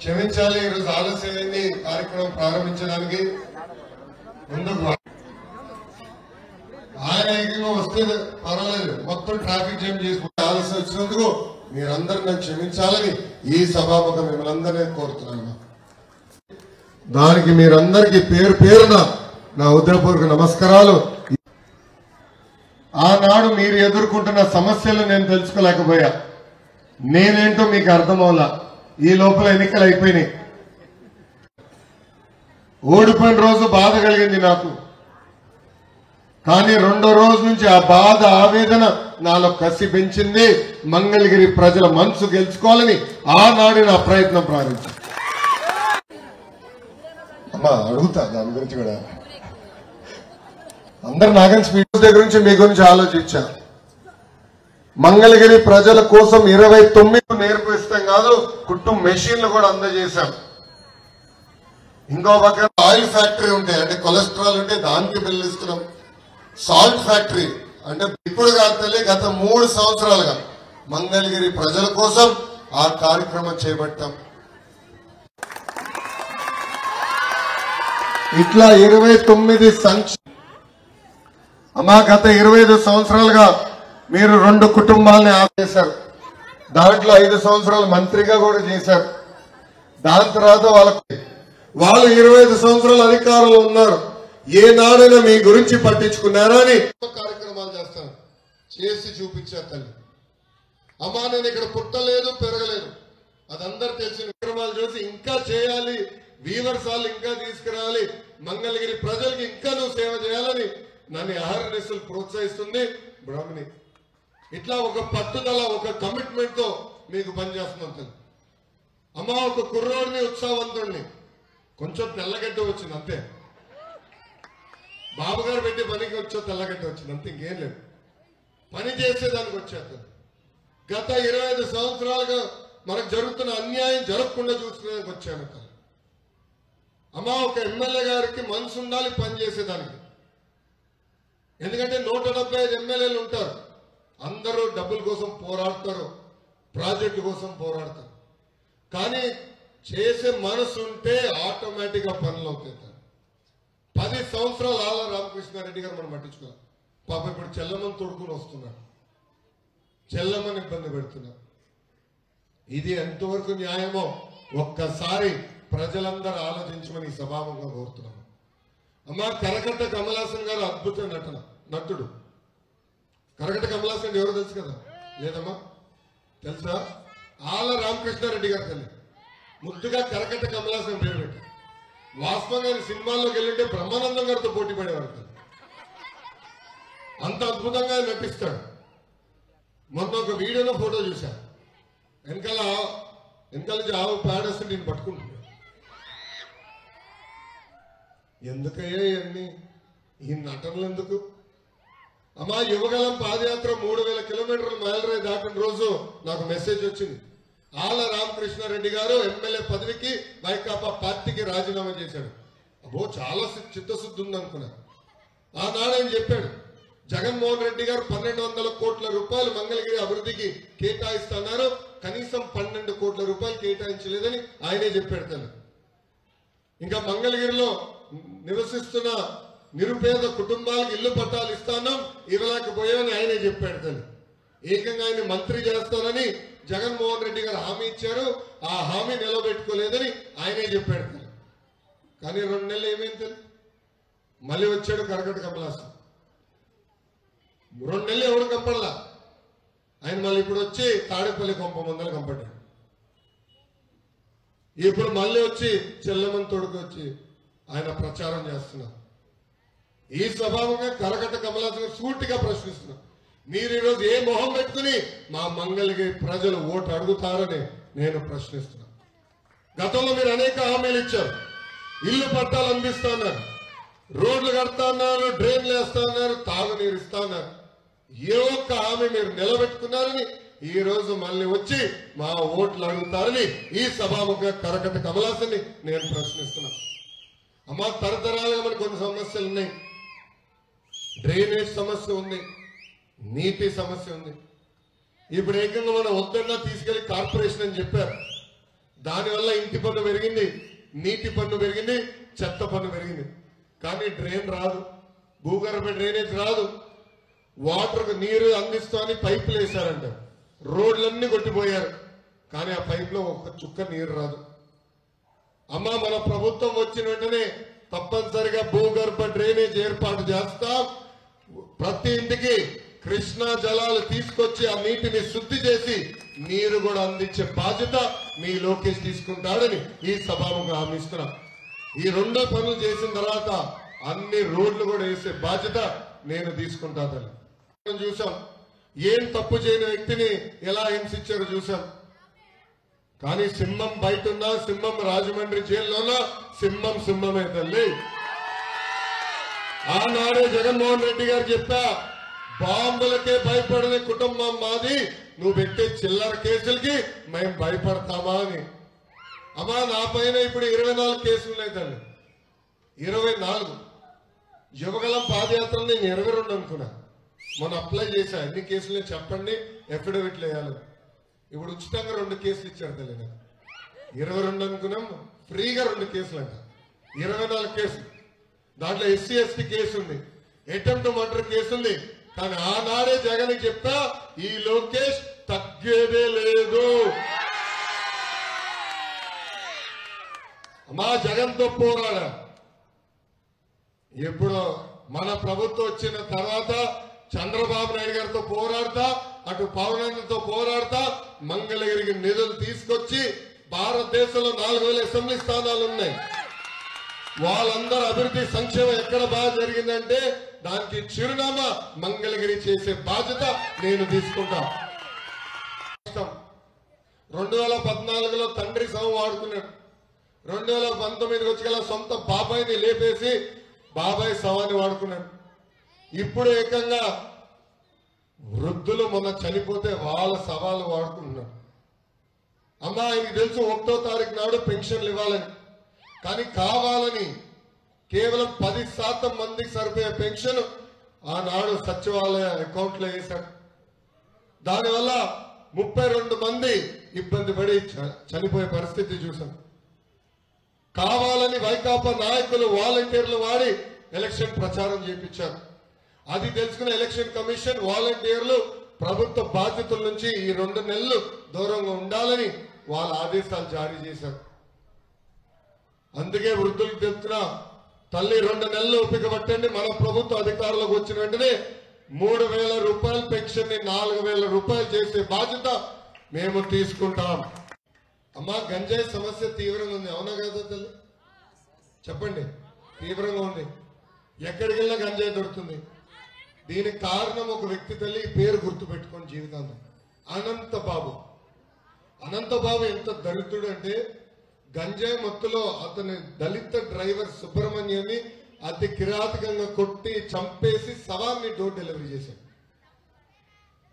క్షమించాలి, ఈరోజు ఆలస్యమైంది కార్యక్రమం ప్రారంభించడానికి. ముందుకు ఆయన ఏకంగా వస్తే పర్వాలేదు, మొత్తం ట్రాఫిక్ జామ్ చేసుకుంటే ఆలస్యం వచ్చినందుకు మీరందరూ నన్ను క్షమించాలని ఈ సభాముఖం మిమ్మల్ని అందరినీ కోరుతున్నాను. దానికి మీరందరికీ పేరు పేరున నా ఉదయపూర్వక నమస్కారాలు. ఆనాడు మీరు ఎదుర్కొంటున్న సమస్యలు నేను తెలుసుకోలేకపోయా, నేనేంటో మీకు అర్థమవులా. ఈ లోపల ఎన్నికలు అయిపోయినాయి. ఓడిపోయిన రోజు బాధ కలిగింది నాకు, కానీ రెండో రోజు నుంచి ఆ బాధ ఆవేదన నాలో కసి పెంచింది. మంగళగిరి ప్రజల మనసు గెలుచుకోవాలని ఆనాడు నా ప్రయత్నం ప్రారంభించాను. అమ్మా అడుగుతా దాని గురించి కూడా. అందరు నాగన్ స్పీడ్ దగ్గర నుంచి మీ గురించి ఆలోచించా. మంగళగిరి ప్రజల కోసం 29 నేర్పిస్తాం కాదు, కుటుంబ మెషిన్లు కూడా అందజేశాం. ఇంకో పక్కన ఆయిల్ ఫ్యాక్టరీ ఉంటే అంటే కొలెస్ట్రాల్ ఉంటే దానికి బిల్లు ఇస్తున్నాం. సాల్ట్ ఫ్యాక్టరీ అంటే ఇప్పుడు కాదు, గత 3 సంవత్సరాలుగా మంగళగిరి ప్రజల కోసం ఆ కార్యక్రమం చేపట్టాం. ఇట్లా 29 అమ్మా గత 25 సంవత్సరాలుగా మీరు 2 కుటుంబాలని ఆదేశారు. దాంట్లో 5 సంవత్సరాలు మంత్రిగా కూడా చేశారు. దాని తర్వాత వాళ్ళు 25 సంవత్సరాలు అధికారంలో ఉన్నారు. ఏనాడైనా మీ గురించి పట్టించుకున్నారా అని కార్యక్రమాలు చేస్తాను, చేసి చూపించారు తల్లి. అమ్మా నేను ఇక్కడ పుట్టలేదు పెరగలేదు, అదందరూ తెలిసిన కార్యక్రమాలు చూసి ఇంకా చేయాలి, వీవర్సాలు ఇంకా తీసుకురావాలి, మంగళగిరి ప్రజలకి ఇంకా నువ్వు సేవ చేయాలని నన్ను అహర్నిశలు ప్రోత్సహిస్తుంది బ్రాహ్మణి. ఇట్లా ఒక పట్టుదల, ఒక కమిట్మెంట్ తో మీకు పనిచేస్తున్నాం. అమ్మా ఒక కుర్రోడిని, ఉత్సాహవంతుడిని, కొంచెం తెల్లగడ్డ వచ్చింది అంతే. బాబు గారు పెట్టి పనికి వచ్చో తెల్లగడ్డ వచ్చింది అంతే, ఇంకేం లేదు. పని చేసేదానికి వచ్చాక గత 25 సంవత్సరాలుగా మనకు జరుగుతున్న అన్యాయం జరగకుండా చూసుకునేందుకు వచ్చాను. అమ్మా ఒక ఎమ్మెల్యే గారికి మనసు ఉండాలి పని చేసేదానికి. ఎందుకంటే 175 ఎమ్మెల్యేలు ఉంటారు, అందరూ డబ్బుల కోసం పోరాడతారు, ప్రాజెక్టు కోసం పోరాడతారు. కానీ చేసే మనసు ఉంటే ఆటోమేటిక్ గా పనులు అవుతాయి. 10 సంవత్సరాలు ఆళ్ళ రామకృష్ణారెడ్డి గారు మనం పట్టించుకోవాలి. పాప ఇప్పుడు చెల్లమ్మని తొడుకుని వస్తున్నాడు, చెల్లమ్మని ఇబ్బంది పెడుతున్నారు. ఇది ఎంతవరకు న్యాయమో ఒక్కసారి ప్రజలందరూ ఆలోచించమని సభాముఖంగా కోరుతున్నాము. అమ్మా కరకట్ట కమలాసన్ గారు అద్భుత నటుడు. కరకట్ట కమలాసన్ ఎవరు తెలుసు కదా? లేదమ్మా తెలుసా? ఆళ్ళ రామకృష్ణారెడ్డి గారు తల్లి ముద్దుగా కరకట్ట కమలాసన్ పేరు పెట్టారు. వాస్తవంగా సినిమాల్లోకి వెళ్ళింటే బ్రహ్మానందం గారితో పోటీ పడేవారు. అంత అద్భుతంగా నటిస్తాడు. మొన్న ఒక వీడియోలో ఫోటో చూశాను, వెనకాల నుంచి ఆవు పేడేస్తే నేను పట్టుకుంటున్నాను. ఎందుకయ్యా ఇవన్నీ, ఈ నటనలు ఎందుకు? అమ్మా యువగలం పాదయాత్ర 3000 కిలోమీటర్లు మైలురాయి దాటిన రోజు నాకు మెసేజ్ వచ్చింది. ఆళ్ళ రామకృష్ణారెడ్డి గారు ఎమ్మెల్యే పదవికి వైకాపా పార్టీకి రాజీనామా చేశాడు. అబ్బో చాలా చిత్తశుద్ధి ఉందనుకున్నారు. ఆనాడు ఆయన చెప్పాడు, జగన్మోహన్ రెడ్డి గారు 1200 కోట్ల రూపాయలు మంగళగిరి అభివృద్ధికి కేటాయిస్తున్నారు, కనీసం 12 కోట్ల రూపాయలు కేటాయించలేదని ఆయనే చెప్పాడు తను. ఇంకా మంగళగిరిలో నివసిస్తున్న నిరుపేద కుటుంబాలకు ఇల్లు పట్టాలు ఇస్తాను, ఇవ్వలేకపోయామని ఆయనే చెప్పాడు తను. ఏకంగా ఆయన మంత్రి చేస్తానని జగన్మోహన్ రెడ్డి గారు హామీ ఇచ్చారు, ఆ హామీ నిలబెట్టుకోలేదని ఆయనే చెప్పాడు తను. కానీ 2 నెలలు ఏమైంది తను? మళ్ళీ వచ్చాడు కరకట్ట కమలాసన్. 2 నెలలు ఎవరు కంపడలా ఆయన. మళ్ళీ ఇప్పుడు వచ్చి తాడేపల్లి కొంప మందలు కంపడ్డాడు. ఇప్పుడు మళ్ళీ వచ్చి చెల్లమని తోడుకు వచ్చి ఆయన ప్రచారం చేస్తున్నారు. ఈ స్వభావంగా కరకట్ట కమలాసన్ సూటిగా ప్రశ్నిస్తున్నారు, మీరు ఈరోజు ఏ మొహం పెట్టుకుని మా మంగళగిరి ప్రజలు ఓటు అడుగుతారని నేను ప్రశ్నిస్తున్నా. గతంలో మీరు అనేక హామీలు ఇచ్చారు, ఇల్లు పట్టాలు అందిస్తా ఉన్నారు, రోడ్లు కడతా ఉన్నారు, డ్రైన్లు వేస్తా ఉన్నారు, తాగునీరు ఇస్తా ఉన్నారు. ఏ ఒక్క హామీ మీరు నిలబెట్టుకున్నారని ఈ రోజు మళ్ళీ వచ్చి మా ఓట్లు అడుగుతారని ఈ సభాముఖంగా కరకట్ట కమలాసన్ని నేను ప్రశ్నిస్తున్నా. అమ్మా తరతరాలుగా మనకు కొన్ని సమస్యలు ఉన్నాయి. డ్రైనేజ్ సమస్య ఉంది, నీటి సమస్య ఉంది. ఇప్పుడు ఏకంగా మనం వద్దన్నా తీసుకెళ్లి కార్పొరేషన్ అని చెప్పారు. దానివల్ల ఇంటి పన్ను పెరిగింది, నీటి పన్ను పెరిగింది, చెత్త పన్ను పెరిగింది. కానీ డ్రైన్ రాదు, భూగర్భ డ్రైనేజ్ రాదు. వాటర్ నీరు అందిస్తామని పైపులు వేశారంట, రోడ్లన్నీ కొట్టిపోయారు. కానీ ఆ పైపులో ఒక్క చుక్క నీరు రాదు. అమ్మ, మన ప్రభుత్వం వచ్చిన వెంటనే తప్పనిసరిగా భూగర్భ డ్రైనేజ్ ఏర్పాటు చేస్తాం. ప్రతి ఇంటికి కృష్ణా జలాలు తీసుకొచ్చి ఆ నీటిని శుద్ధి చేసి నీరు కూడా అందించే బాధ్యత మీ లోకేష్ తీసుకుంటాడని ఈ సభాముఖంగా హామీ ఇస్తున్నా. ఈ రెండో పనులు చేసిన తర్వాత అన్ని రోడ్లు కూడా వేసే బాధ్యత నేను తీసుకుంటాను. చూసాం, ఏం తప్పు చేయని వ్యక్తిని ఎలా హింసించారో చూసాం. కానీ సింహం బయట ఉన్నా, సింహం రాజమండ్రి జైల్లోనా, సింహం సింహమే తల్లి. ఆనాడే జగన్మోహన్ రెడ్డి గారు చెప్పా, బాంబులకే భయపడని కుటుంబం మాది, నువ్వు పెట్టే చిల్లర కేసులకి మేము భయపడతామా అని. అమ్మా, నా పైన ఇప్పుడు 24 కేసులు ఉన్నాయి తల్లి. 24. యువగలం పాదయాత్ర నేను 22 అనుకున్నా. మొన్న అప్లై చేశా, ఎన్ని కేసులు చెప్పండి, ఎఫిడవిట్లు వేయాలి. ఇప్పుడు ఉచితంగా 2 కేసులు ఇచ్చారు తల్లి. నాకు 22 అనుకున్నాం, ఫ్రీగా 2 కేసులు అంట. 24 కేసులు. దాంట్లో ఎస్సీ ఎస్టీ కేసు ఉంది, అటెంప్ట్ మర్డర్ కేసు ఉంది. కానీ ఆనాడే జగన్ చెప్పా, ఈ లోకేష్ తగ్గేదే లేదు. మా జగన్ తో పోరాడా. ఇప్పుడు మన ప్రభుత్వం వచ్చిన తర్వాత చంద్రబాబు నాయుడు గారితో పోరాడతా, అటు పవన్ పోరాడతా, మంగళగిరికి నిధులు తీసుకొచ్చి భారతదేశంలో 4000 అసెంబ్లీ స్థానాలు ఉన్నాయి. వాళ్ళందరూ అభివృద్ధి సంక్షేమం ఎక్కడ బాగా జరిగిందంటే దానికి చిరునామా మంగళగిరి చేసే బాధ్యత నేను తీసుకుంటా. 2014లో తండ్రి శవం వాడుకున్నాడు. 2019 వచ్చి సొంత బాబాయిని లేపేసి బాబాయ్ శవాన్ని వాడుకున్నాడు. ఇప్పుడు ఏకంగా వృద్ధులు మొన్న చనిపోతే వాళ్ళ శవాలు వాడుకుంటున్నాడు. అమ్మా, ఆయనకి తెలుసు 1వ తారీఖు నాడు పెన్షన్లు ఇవ్వాలని. కానీ కావాలని కేవలం 10% మందికి సరిపోయే పెన్షన్ ఆనాడు సచివాలయ అకౌంట్ లో వేశాడు. దానివల్ల 32 మంది ఇబ్బంది పడి చనిపోయే పరిస్థితి చూసాం. కావాలని వైకాపా నాయకులు వాలంటీర్లు వాడి ఎలక్షన్ ప్రచారం చేయించారు. అది తెలుసుకున్న ఎలక్షన్ కమిషన్ వాలంటీర్లు ప్రభుత్వ బాధ్యతల నుంచి ఈ 2 నెలలు దూరంగా ఉండాలని వాళ్ళ ఆదేశాలు జారీ చేశారు. అందుకే వృద్ధులకు చెప్తున్నా, తల్లి 2 నెలలు ఓపిక పట్టండి. మన ప్రభుత్వ అధికారులకు వచ్చిన వెంటనే 3000 రూపాయల పెన్షన్ ని 4000 రూపాయలు చేసే బాధ్యత మేము తీసుకుంటాం. అమ్మా, గంజాయి సమస్య తీవ్రంగా ఉంది, అవునా కదా తల్లి? చెప్పండి. తీవ్రంగా ఉంది. ఎక్కడికి వెళ్ళినా గంజాయి దొరుకుతుంది. దీనికి కారణం ఒక వ్యక్తి తల్లి, పేరు గుర్తు పెట్టుకోండి జీవితాంతం, అనంతబాబు. అనంతబాబు ఎంత దరిద్రుడు అంటే, గంజాయి మత్తులో అతని దళిత డ్రైవర్ సుబ్రహ్మణ్యాన్ని అతి కిరాతకంగా కొట్టి చంపేసి శవాన్ని డోర్ డెలివరీ చేశాడు.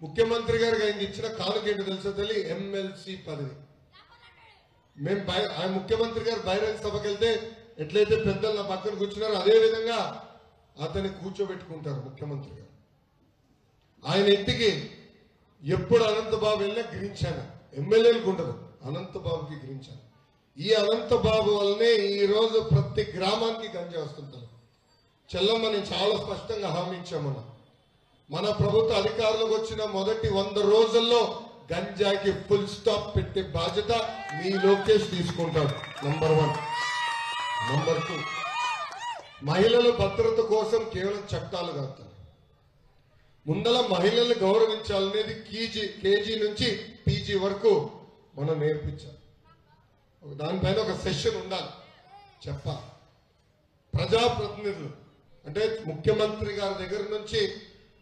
ముఖ్యమంత్రి గారికి ఆయనకి ఇచ్చిన కానుకేంటి తెలుసా తల్లి? ఎమ్మెల్సీ పదవి. మేము ఆయన ముఖ్యమంత్రి గారు బహిరంగ సభకి వెళ్తే ఎట్లయితే పెద్దలు నా పక్కన కూర్చున్నారో అదే విధంగా అతన్ని కూర్చోబెట్టుకుంటారు ముఖ్యమంత్రి గారు. ఆయన ఇంటికి ఎప్పుడు అనంతబాబు వెళ్ళినా గ్రహించాను, ఎమ్మెల్యేలకు ఉండదు, అనంతబాబుకి గ్రహించాను. ఈ అనంతబాబు వల్లనే ఈ రోజు ప్రతి గ్రామానికి గంజా వస్తుంటారు. చెల్లమ్మ, నేను చాలా స్పష్టంగా హామీ ఇచ్చామన్నా, మన ప్రభుత్వ అధికారులకు వచ్చిన మొదటి 100 రోజుల్లో గంజాకి ఫుల్ స్టాప్ పెట్టే బాధ్యత మీ లోకేష్ తీసుకుంటాడు. నంబర్ 1. నంబర్ 2, మహిళల భద్రత కోసం కేవలం చట్టాలు కాదు, ముందల మహిళల్ని గౌరవించాలనేది కేజీ నుంచి పీజీ వరకు మనం నేర్పించాలి. దానిపైన ఒక సెషన్ ఉండాలి. చెప్పాలి. ప్రజాప్రతినిధులు అంటే ముఖ్యమంత్రి గారి దగ్గర నుంచి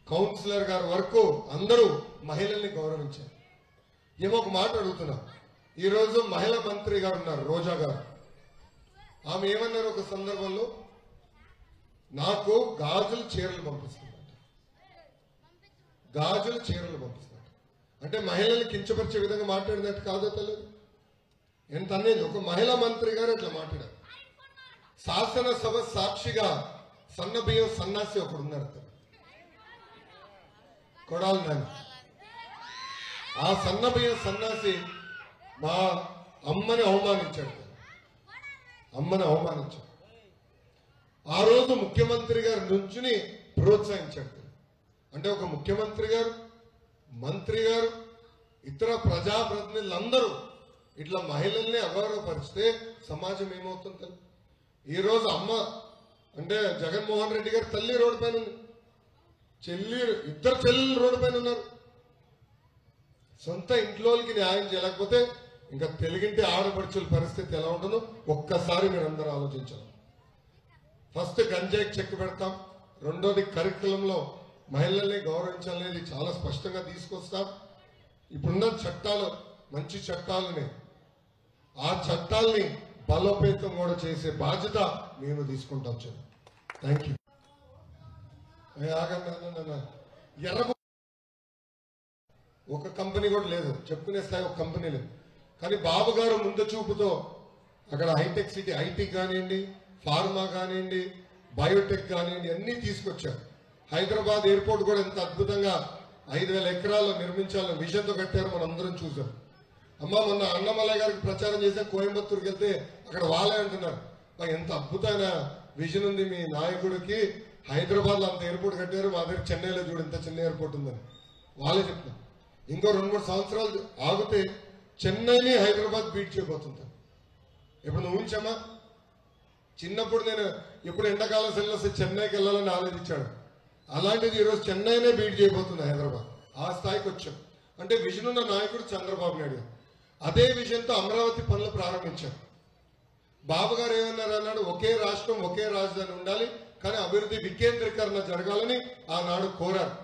కౌన్సిలర్ గారి వరకు అందరూ మహిళల్ని గౌరవించాలి. ఏమో ఒక మాట అడుగుతున్నా, ఈరోజు మహిళా మంత్రి గారు ఉన్నారు, రోజా గారు. ఆమె ఏమన్నారు ఒక సందర్భంలో, నాకు గాజులు చీరలు పంపిస్తున్నారు, గాజులు చీరలు పంపిస్తున్నారు అంటే మహిళల్ని కించపరిచే విధంగా మాట్లాడినట్టు కాదో తెలియదు. ఎంత అనేది ఒక మహిళా మంత్రి గారు అట్లా మాట్లాడారు. శాసనసభ సాక్షిగా సన్నబియ్యం సన్నాసి ఒకడు ఉన్నారు, కొడాలి నాని. ఆ సన్నబియ్యం సన్నాసి మా అమ్మని అవమానించాడు. అమ్మని అవమానించాడు. ఆ రోజు ముఖ్యమంత్రి గారి నుంచుని ప్రోత్సహించాడు. అంటే ఒక ముఖ్యమంత్రి గారు, మంత్రి గారు, ఇతర ప్రజాప్రతినిధులందరూ ఇట్లా మహిళల్ని అగౌరవపరిస్తే సమాజం ఏమవుతుంది? ఈ రోజు అమ్మ అంటే జగన్మోహన్ రెడ్డి గారి తల్లి రోడ్డు పైన ఉంది, ఇద్దరు చెల్లెలు రోడ్డు పైన ఉన్నారు. సొంత ఇంట్లోకి న్యాయం చేయలేకపోతే ఇంకా తెలుగింటి ఆడపడుచుల పరిస్థితి ఎలా ఉంటుందో ఒక్కసారి మీరందరూ ఆలోచించాలి. ఫస్ట్ గంజాయికి చెక్ పెడతాం, రెండోది కరికులంలో మహిళల్ని గౌరవించాలనేది చాలా స్పష్టంగా తీసుకొస్తాం. ఇప్పుడున్న చట్టాలు మంచి చట్టాలని, ఆ చట్టాలని బలోపేతం కూడా చేసే బాధ్యత మేము తీసుకుంటాం. Thank you. ఎర్ర ఒక కంపెనీ కూడా లేదు, చెప్పుకునే స్థాయి ఒక కంపెనీ లేదు. కానీ బాబు గారు ముందు చూపుతో అక్కడ హైటెక్ సిటీ, ఐటీ కానివ్వండి, ఫార్మా కానివ్వండి, బయోటెక్ కానివ్వండి అన్ని తీసుకొచ్చారు. హైదరాబాద్ ఎయిర్పోర్ట్ కూడా ఎంత అద్భుతంగా 5,000 ఎకరాల్లో నిర్మించాలని విజన్తో కట్టారు, మనం అందరం చూసాం. అమ్మ మొన్న అన్నమలయ్య గారికి ప్రచారం చేసే కోయంబత్తూరుకి వెళ్తే అక్కడ వాళ్ళే అంటున్నారు, ఎంత అద్భుతమైన విజన్ ఉంది మీ నాయకుడికి, హైదరాబాద్ లో అంత ఎయిర్పోర్ట్ కట్టారు, మా దగ్గర చెన్నైలో చూడు ఇంత చిన్న ఎయిర్పోర్ట్ ఉందని వాళ్ళే చెప్తున్నారు. ఇంకో 2-3 సంవత్సరాలు ఆగితే చెన్నైని హైదరాబాద్ బీట్ చేయబోతుంటారు. ఇప్పుడు నువ్వు ఊహించమ్మా, చిన్నప్పుడు నేను ఎప్పుడు ఎండాకాలం సెలవులు వస్తే చెన్నైకి వెళ్ళాలని ఆలోచించాడు, అలాంటిది ఈరోజు చెన్నైనే బీట్ చేయబోతుంది హైదరాబాద్. ఆ స్థాయికి వచ్చాం. అంటే విజన్ ఉన్న నాయకుడు చంద్రబాబు నాయుడు. అదే విజన్తో అమరావతి పనులు ప్రారంభించారు. బాబు గారు ఏమన్నారు అన్నాడు, ఒకే రాష్ట్రం ఒకే రాజధాని ఉండాలి, కానీ అభివృద్ధి వికేంద్రీకరణ జరగాలని ఆనాడు కోరారు.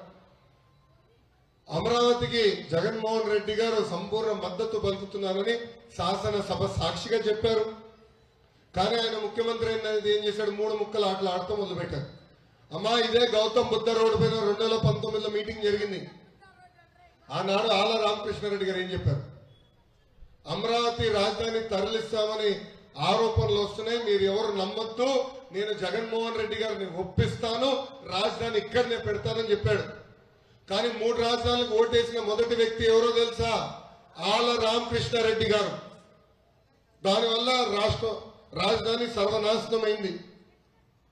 అమరావతికి జగన్మోహన్ రెడ్డి గారు సంపూర్ణ మద్దతు పలుకుతున్నారని శాసనసభ సాక్షిగా చెప్పారు. కానీ ఆయన ముఖ్యమంత్రి అనేది ఏం చేశాడు, 3 ముక్కలు ఆటలు ఆడుతూ మొదలుపెట్టారు. అమ్మా ఇదే గౌతమ్ బుద్ధ రోడ్డు పైన 2019లో మీటింగ్ జరిగింది. ఆనాడు ఆల రామకృష్ణారెడ్డి గారు ఏం చెప్పారు, అమరావతి రాజధాని తరలిస్తామని ఆరోపణలు వస్తున్నాయి, మీరు ఎవరు నమ్మొద్దు, నేను జగన్మోహన్ రెడ్డి గారిని ఒప్పిస్తాను, రాజధాని ఇక్కడనే పెడతానని చెప్పాడు. కానీ 3 రాజధానులకు ఓటేసిన మొదటి వ్యక్తి ఎవరో తెలుసా, ఆల రామకృష్ణారెడ్డి గారు. దానివల్ల రాజధాని సర్వనాశనమైంది.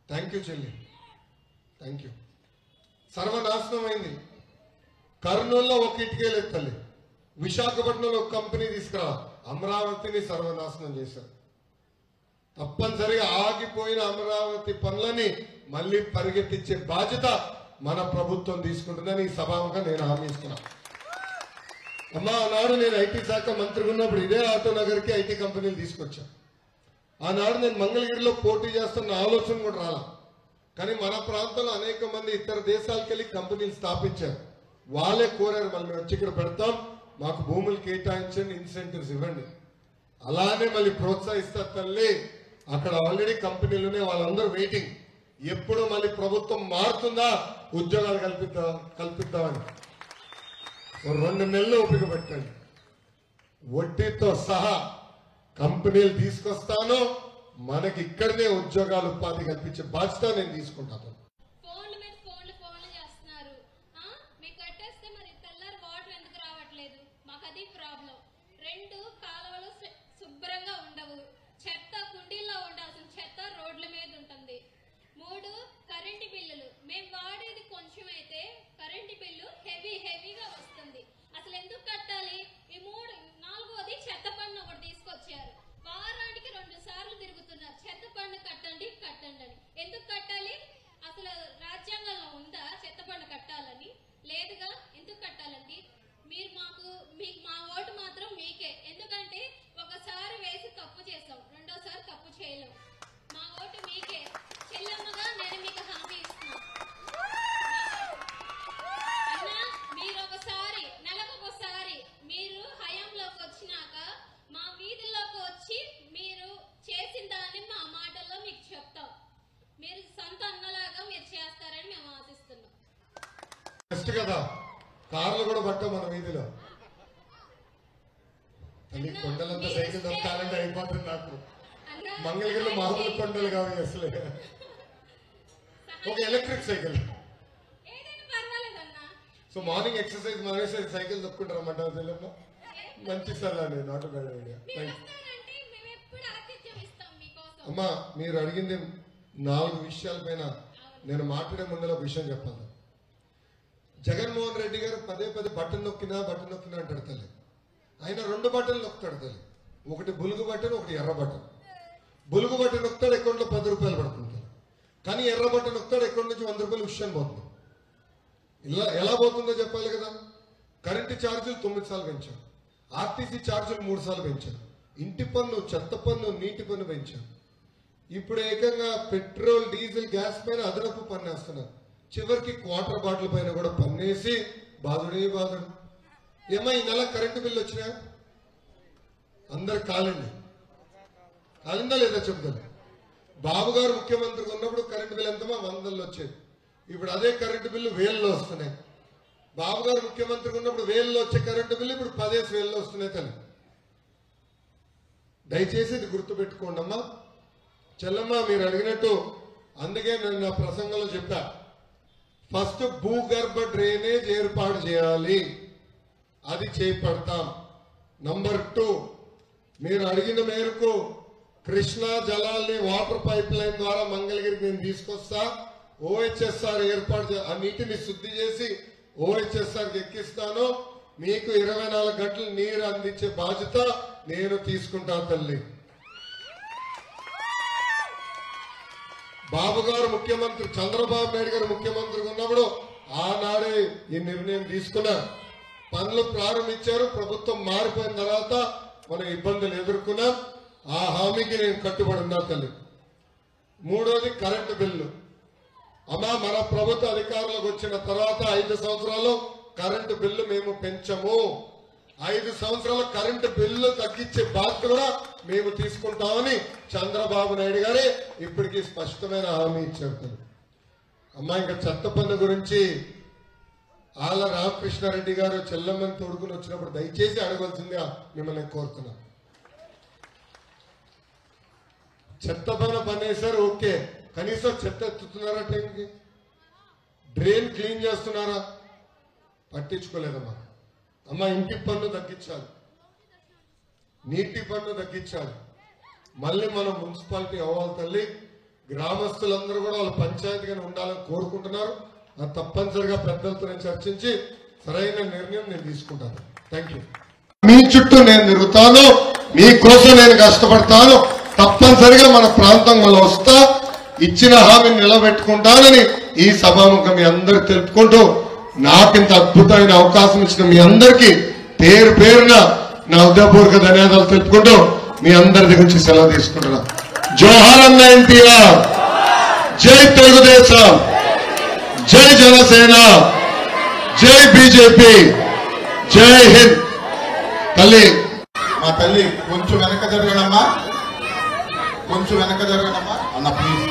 థ్యాంక్ యూ చెల్లి, థ్యాంక్ యూ. సర్వనాశనమైంది. కర్నూలులో ఒక ఇటుకేలేదు తల్లి, విశాఖపట్నంలో ఒక కంపెనీ తీసుకురా, అమరావతిని సర్వనాశనం చేశారు. తప్పనిసరిగా ఆగిపోయిన అమరావతి పనులని మళ్లీ పరిగెత్తించే బాధ్యత మన ప్రభుత్వం తీసుకుంటుందని ఈ సభాముగా నేను హామీ ఇస్తున్నా. అమ్మా ఆనాడు నేను ఐటీ శాఖ మంత్రిగా ఉన్నప్పుడు ఇదే ఆటో నగర్కి ఐటీ కంపెనీలు తీసుకొచ్చా. ఆనాడు నేను మంగళగిరిలో పోటీ చేస్తున్న ఆలోచన కూడా రాలా. కానీ మన ప్రాంతంలో అనేక మంది ఇతర దేశాలకు వెళ్ళి కంపెనీలు స్థాపించారు. వాళ్ళే కోరారు, మళ్ళీ వచ్చి ఇక్కడ పెడతాం, మాకు భూములు కేటాయించండి, ఇన్సెంటివ్స్ ఇవ్వండి. అలానే మళ్ళీ ప్రోత్సహిస్తారు తల్లి. అక్కడ ఆల్రెడీ కంపెనీలునే, వాళ్ళందరూ వెయిటింగ్, ఎప్పుడు మళ్ళీ ప్రభుత్వం మారుతుందా ఉద్యోగాలు కల్పిద్దామని. 2 నెలలు ఓపిక పెట్టండి, వడ్డీతో సహా కంపెనీలు తీసుకొస్తాను, మనకి ఇక్కడనే ఉద్యోగాలు ఉపాధి కల్పించే బాధ్యత నేను తీసుకుంటాను. హెవీగా వస్తుంది. అసలు ఎందుకు కట్టాలి? ఈ 4వది చెత్త పన్ను ఒకటి తీసుకొచ్చారు. వారానికి 2 సార్లు తిరుగుతున్నారు, చెత్త పన్ను కట్టండి కట్టండి అని. ఎందుకు కట్టాలి? అసలు రాజ్యాంగంలో ఉందా చెత్త పన్ను కట్టాలని? లేదుగా. ఎందుకు కట్టాలండి? మీకు మా ఓటు మాత్రం మీకే. ఎందుకంటే ఒకసారి వేసి తప్పు చేసాం, రెండోసారి తప్పు చేయలేం. మా ఓటు మీకే. చెల్లెమ్మగా నేను మీకు హామీ ఇస్తున్నాను. నెలకొకసారి మీరు హయాంలోకి వచ్చినాక మా వీధుల్లోకి వచ్చి మీరు చేసిన దాన్ని మా మాటల్లో మీకు చెప్తాం. మీరు సొంత అన్నలాగా మీరు చేస్తారని మేము ఆశిస్తున్నాం. బెస్ట్ కదా, కార్లు కూడా పట్టాం మన వీధిలో. కొండలంతా సైకిల్ దొక్కాలంటే అయిపోతుంది నాకు. మంగళగిరిలో మామూలు కొండలు కావాలి అసలు. ఒక electric cycle. So morning exercise మానేసి సైకిల్ తొక్కుంటారన్నమాట. మంచి సలహానే, నాట్ బ్యాడ్ ఐడియా. అమ్మా మీరు అడిగింది 4 విషయాలపైన నేను మాట్లాడే ముందర ఒక విషయం చెప్పాలి. జగన్మోహన్ రెడ్డి గారు పదే బటన్ నొక్కినా అంటాడు తల్లి. ఆయన 2 బటన్లు నొక్కుతాడు తల్లి. ఒకటి బులుగు బటన్, ఒకటి ఎర్ర బటన్. బులుగు బటన్ నొక్కుతాడు, అకౌంట్లో 10 రూపాయలు పడుతుంది. కానీ ఎర్ర బటన్ నొక్కుతాడు, అకౌంట్ నుంచి 100 రూపాయలు విషయం పోతుంది. ఇలా ఎలా పోతుందో చెప్పాలి కదా. కరెంటు ఛార్జీలు 9 సార్లు పెంచాం, ఆర్టీసీ ఛార్జీలు 3 సార్లు పెంచాం, ఇంటి పన్ను, చెత్త పన్ను, నీటి పన్ను పెంచాం. ఇప్పుడు ఏకంగా పెట్రోల్, డీజిల్, గ్యాస్ పైన అదనపు పన్ను వేస్తున్నారు. చివరికి క్వార్టర్ బాటిల్ పైన కూడా పన్నేసి బాధుడు. ఏమో ఈ నెల కరెంటు బిల్లు వచ్చినా అందరికి కాలిందా లేదా చెప్తాను. బాబు గారు ముఖ్యమంత్రిగా ఉన్నప్పుడు కరెంటు బిల్లు ఎంతమో 100లో వచ్చేది. ఇప్పుడు అదే కరెంటు బిల్లు 1000లో వస్తున్నాయి. బాబు గారు ముఖ్యమంత్రిగా ఉన్నప్పుడు 1000లో వచ్చే కరెంటు బిల్లు ఇప్పుడు 10,000లో వస్తున్నాయి తల్లి. దయచేసి ఇది గుర్తుపెట్టుకోండి అమ్మా. చెల్లమ్మ మీరు అడిగినట్టు, అందుకే నేను నా ప్రసంగంలో చెప్పా, ఫస్ట్ భూగర్భ డ్రైనేజ్ ఏర్పాటు చేయాలి, అది చేపడతాం. నంబర్ 2, మీరు అడిగిన మేరకు కృష్ణా జలాల్ని వాటర్ పైప్ లైన్ ద్వారా మంగళగిరికి నేను తీసుకొస్తా. ఓహెచ్ఎస్ఆర్ ఏర్పాటు ఆ నీటిని శుద్ధి చేసి ఓహెచ్ఎస్ఆర్కి ఎక్కిస్తాను. మీకు 24 గంటలు నీరు అందించే బాధ్యత నేను తీసుకుంటాను తల్లి. బాబు గారు ముఖ్యమంత్రి, చంద్రబాబు నాయుడు గారు ముఖ్యమంత్రిగా ఉన్నప్పుడు ఆనాడే ఈ నిర్ణయం తీసుకున్నారు. పనులు ప్రారంభించారు. ప్రభుత్వం మారిపోయిన తర్వాత మనం ఇబ్బందులు ఎదుర్కొన్నాం. ఆ హామీకి నేను కట్టుబడి ఉన్నా తల్లి. 3వది కరెంటు బిల్లు. అమ్మా మన ప్రభుత్వ అధికారులకు వచ్చిన తర్వాత 5 సంవత్సరాల్లో కరెంటు బిల్లు మేము పెంచము. 5 సంవత్సరాల కరెంటు బిల్లు తగ్గించే బాధ్యత కూడా మేము తీసుకుంటామని చంద్రబాబు నాయుడు గారే ఇప్పటికీ స్పష్టమైన హామీ ఇచ్చారు. అమ్మా ఇంకా చెత్త పన్ను గురించి ఆళ్ళ రామకృష్ణారెడ్డి గారు చెల్లమ్మని తోడుకుని వచ్చినప్పుడు దయచేసి అడగవలసిందిగా మిమ్మల్ని కోరుతున్నాం. చెత్త పన్ను పన్నేశారు, ఓకే, కనీసం చెత్త ఎత్తుతున్నారా, టైంకి డ్రైన్ క్లీన్ చేస్తున్నారా, పట్టించుకోలేదమ్మా. అమ్మ ఇంటి పన్ను తగ్గించాలి, నీటి పన్ను తగ్గించాలి. మళ్ళీ మనం మున్సిపాలిటీ అవ్వాలి తల్లి. గ్రామస్తులందరూ కూడా వాళ్ళ పంచాయతీగానే ఉండాలని కోరుకుంటున్నారు. అది తప్పనిసరిగా పెద్దలతో నేను చర్చించి సరైన నిర్ణయం నేను తీసుకుంటాను. Thank you. మీ చుట్టూ నేను తిరుగుతాను, మీకోసం నేను కష్టపడతాను. తప్పనిసరిగా మన ప్రాంతం వల్ల వస్తా, ఇచ్చిన హామీని నిలబెట్టుకుంటానని ఈ సభాముఖం మీ అందరికి తెలుపుకుంటూ, నాకింత అద్భుతమైన అవకాశం ఇచ్చిన మీ అందరికీ పేరు పేరున నా హృదయపూర్వక ధన్యవాదాలు తెలుపుకుంటూ మీ అందరి దగ్గర నుంచి సెలవు తీసుకుంటున్నా. జోహార్ అన్న ఎన్టీఆర్, జై తెలుగుదేశం, జై జనసేన, జై బీజేపీ, జై హింద్. తల్లి, మా తల్లి కొంచెం వెనక జరగడమ్మా, కొంచెం వెనక జరగడమ్మా అన్న ప్లీజ్.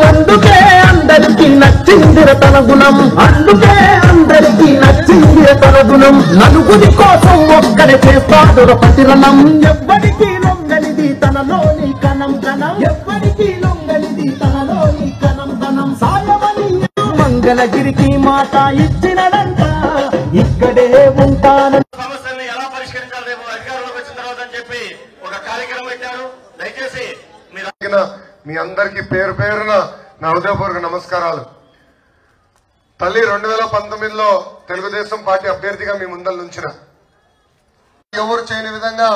అందుకే అందరికీ నచ్చిందిర తన గుణం, అందుకే అందరికీ నచ్చిందిర తన గుణం. నలుగురి కోసం ఒక్కడే చేస్తాడు ప్రతిరణం. ఎవ్వడికి లొంగనిది తనలోని కణం కణం, ఎవ్వడికి లొంగనిది తనలోని కణం కణం. సాయమని మంగళగిరికి మాట ఇచ్చినడంట, ఇక్కడే ఉంటాను. సమస్యల్ని ఎలా పరిష్కరించాలి రేపు అధికారంలోకి వచ్చిన తర్వాత అని చెప్పి ఒక కార్యక్రమం పెట్టారు. దయచేసి మీ అందరికీ పేరు పేరున నా హృదయపూర్వక నమస్కారాలు. తల్లి 2019లో తెలుగుదేశం పార్టీ అభ్యర్థిగా మీ ముందర నుంచిన ఎవరు చేయని విధంగా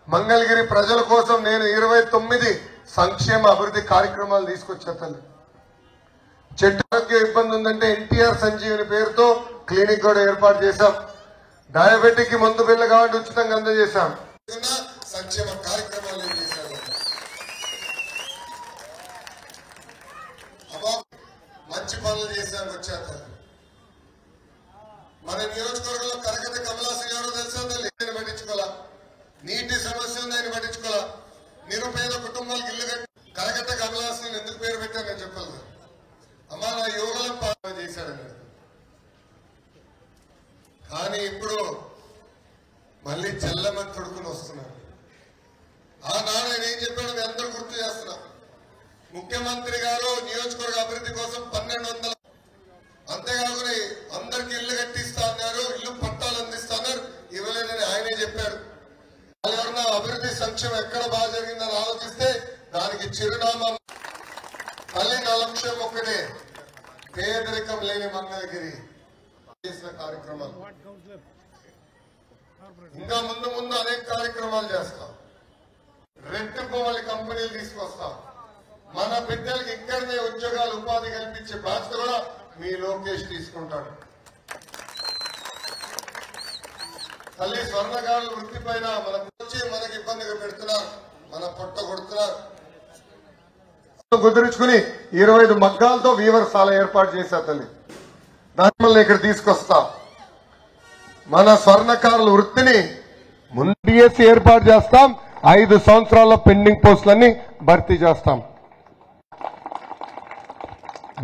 మంగళగిరి ప్రజల కోసం నేను 29 సంక్షేమ అభివృద్ధి కార్యక్రమాలు తీసుకొచ్చా తల్లి. చెట్టుకి ఇబ్బంది ఉందంటే ఎన్టీఆర్ సంజీవని పేరుతో క్లినిక్ కూడా ఏర్పాటు చేశాం. డయాబెటిక్ మందు బిల్లు కాబట్టి ఉచితంగా అందజేశాం. సంక్షేమ కార్యక్రమాలు చేశారు. మంచి పనులు చేశారు. వచ్చాక మన నియోజకవర్గంలో కరకత కమలాసి గారు తెలుసా తల్లి, పట్టించుకోవాలా, నీటి సమస్య ఉందని పట్టించుకోవాలా, నిరుపేద కుటుంబాలకు ఇల్లు కట్టి కరకత కమలాసి ఎందుకు పేరు పెట్టాను నేను చెప్పాలి. అమ్మా నా యువకులను పాలన చేశాడని. కానీ ఇప్పుడు మళ్ళీ చెల్లమని తొడుకుని వస్తున్నాడు. ఆనాడు ఆయన ఏం చెప్పాడో మీ అందరూ గుర్తు చేస్తున్నా. ముఖ్యమంత్రి గారు నియోజకవర్గ అభివృద్ధి కోసం 1200 తల్లి నా లక్ష్యం ఒక్కటే, పేదరికం లేని మంగళగిరి చేసిన కార్యక్రమాలు. ఇంకా ముందు ముందు అనేక కార్యక్రమాలు చేస్తాం. రెట్టిపోవాలి కంపెనీలు తీసుకొస్తాం. మన బిడ్డలకి ఇక్కడనే ఉద్యోగాలు ఉపాధి కల్పించే బాధ్యత కూడా మీ లోకేష్ తీసుకుంటాడు. తల్లి స్వర్ణకారుల వృత్తి పైన మనకి ఇబ్బందిగా పెడుతున్నారు, మన పొట్ట కొడుతున్నారు. కుదుర్చుకుని 25 మగ్గాలతో వీవర్సాల ఏర్పాటు చేశారు తల్లి. దానివల్ల ఇక్కడ తీసుకొస్తా. మన స్వర్ణకారుల వృత్తిని ముందు డిఎస్సి ఏర్పాటు చేస్తాం. 5 సంవత్సరాల్లో పెండింగ్ పోస్టులన్నీ భర్తీ చేస్తాం.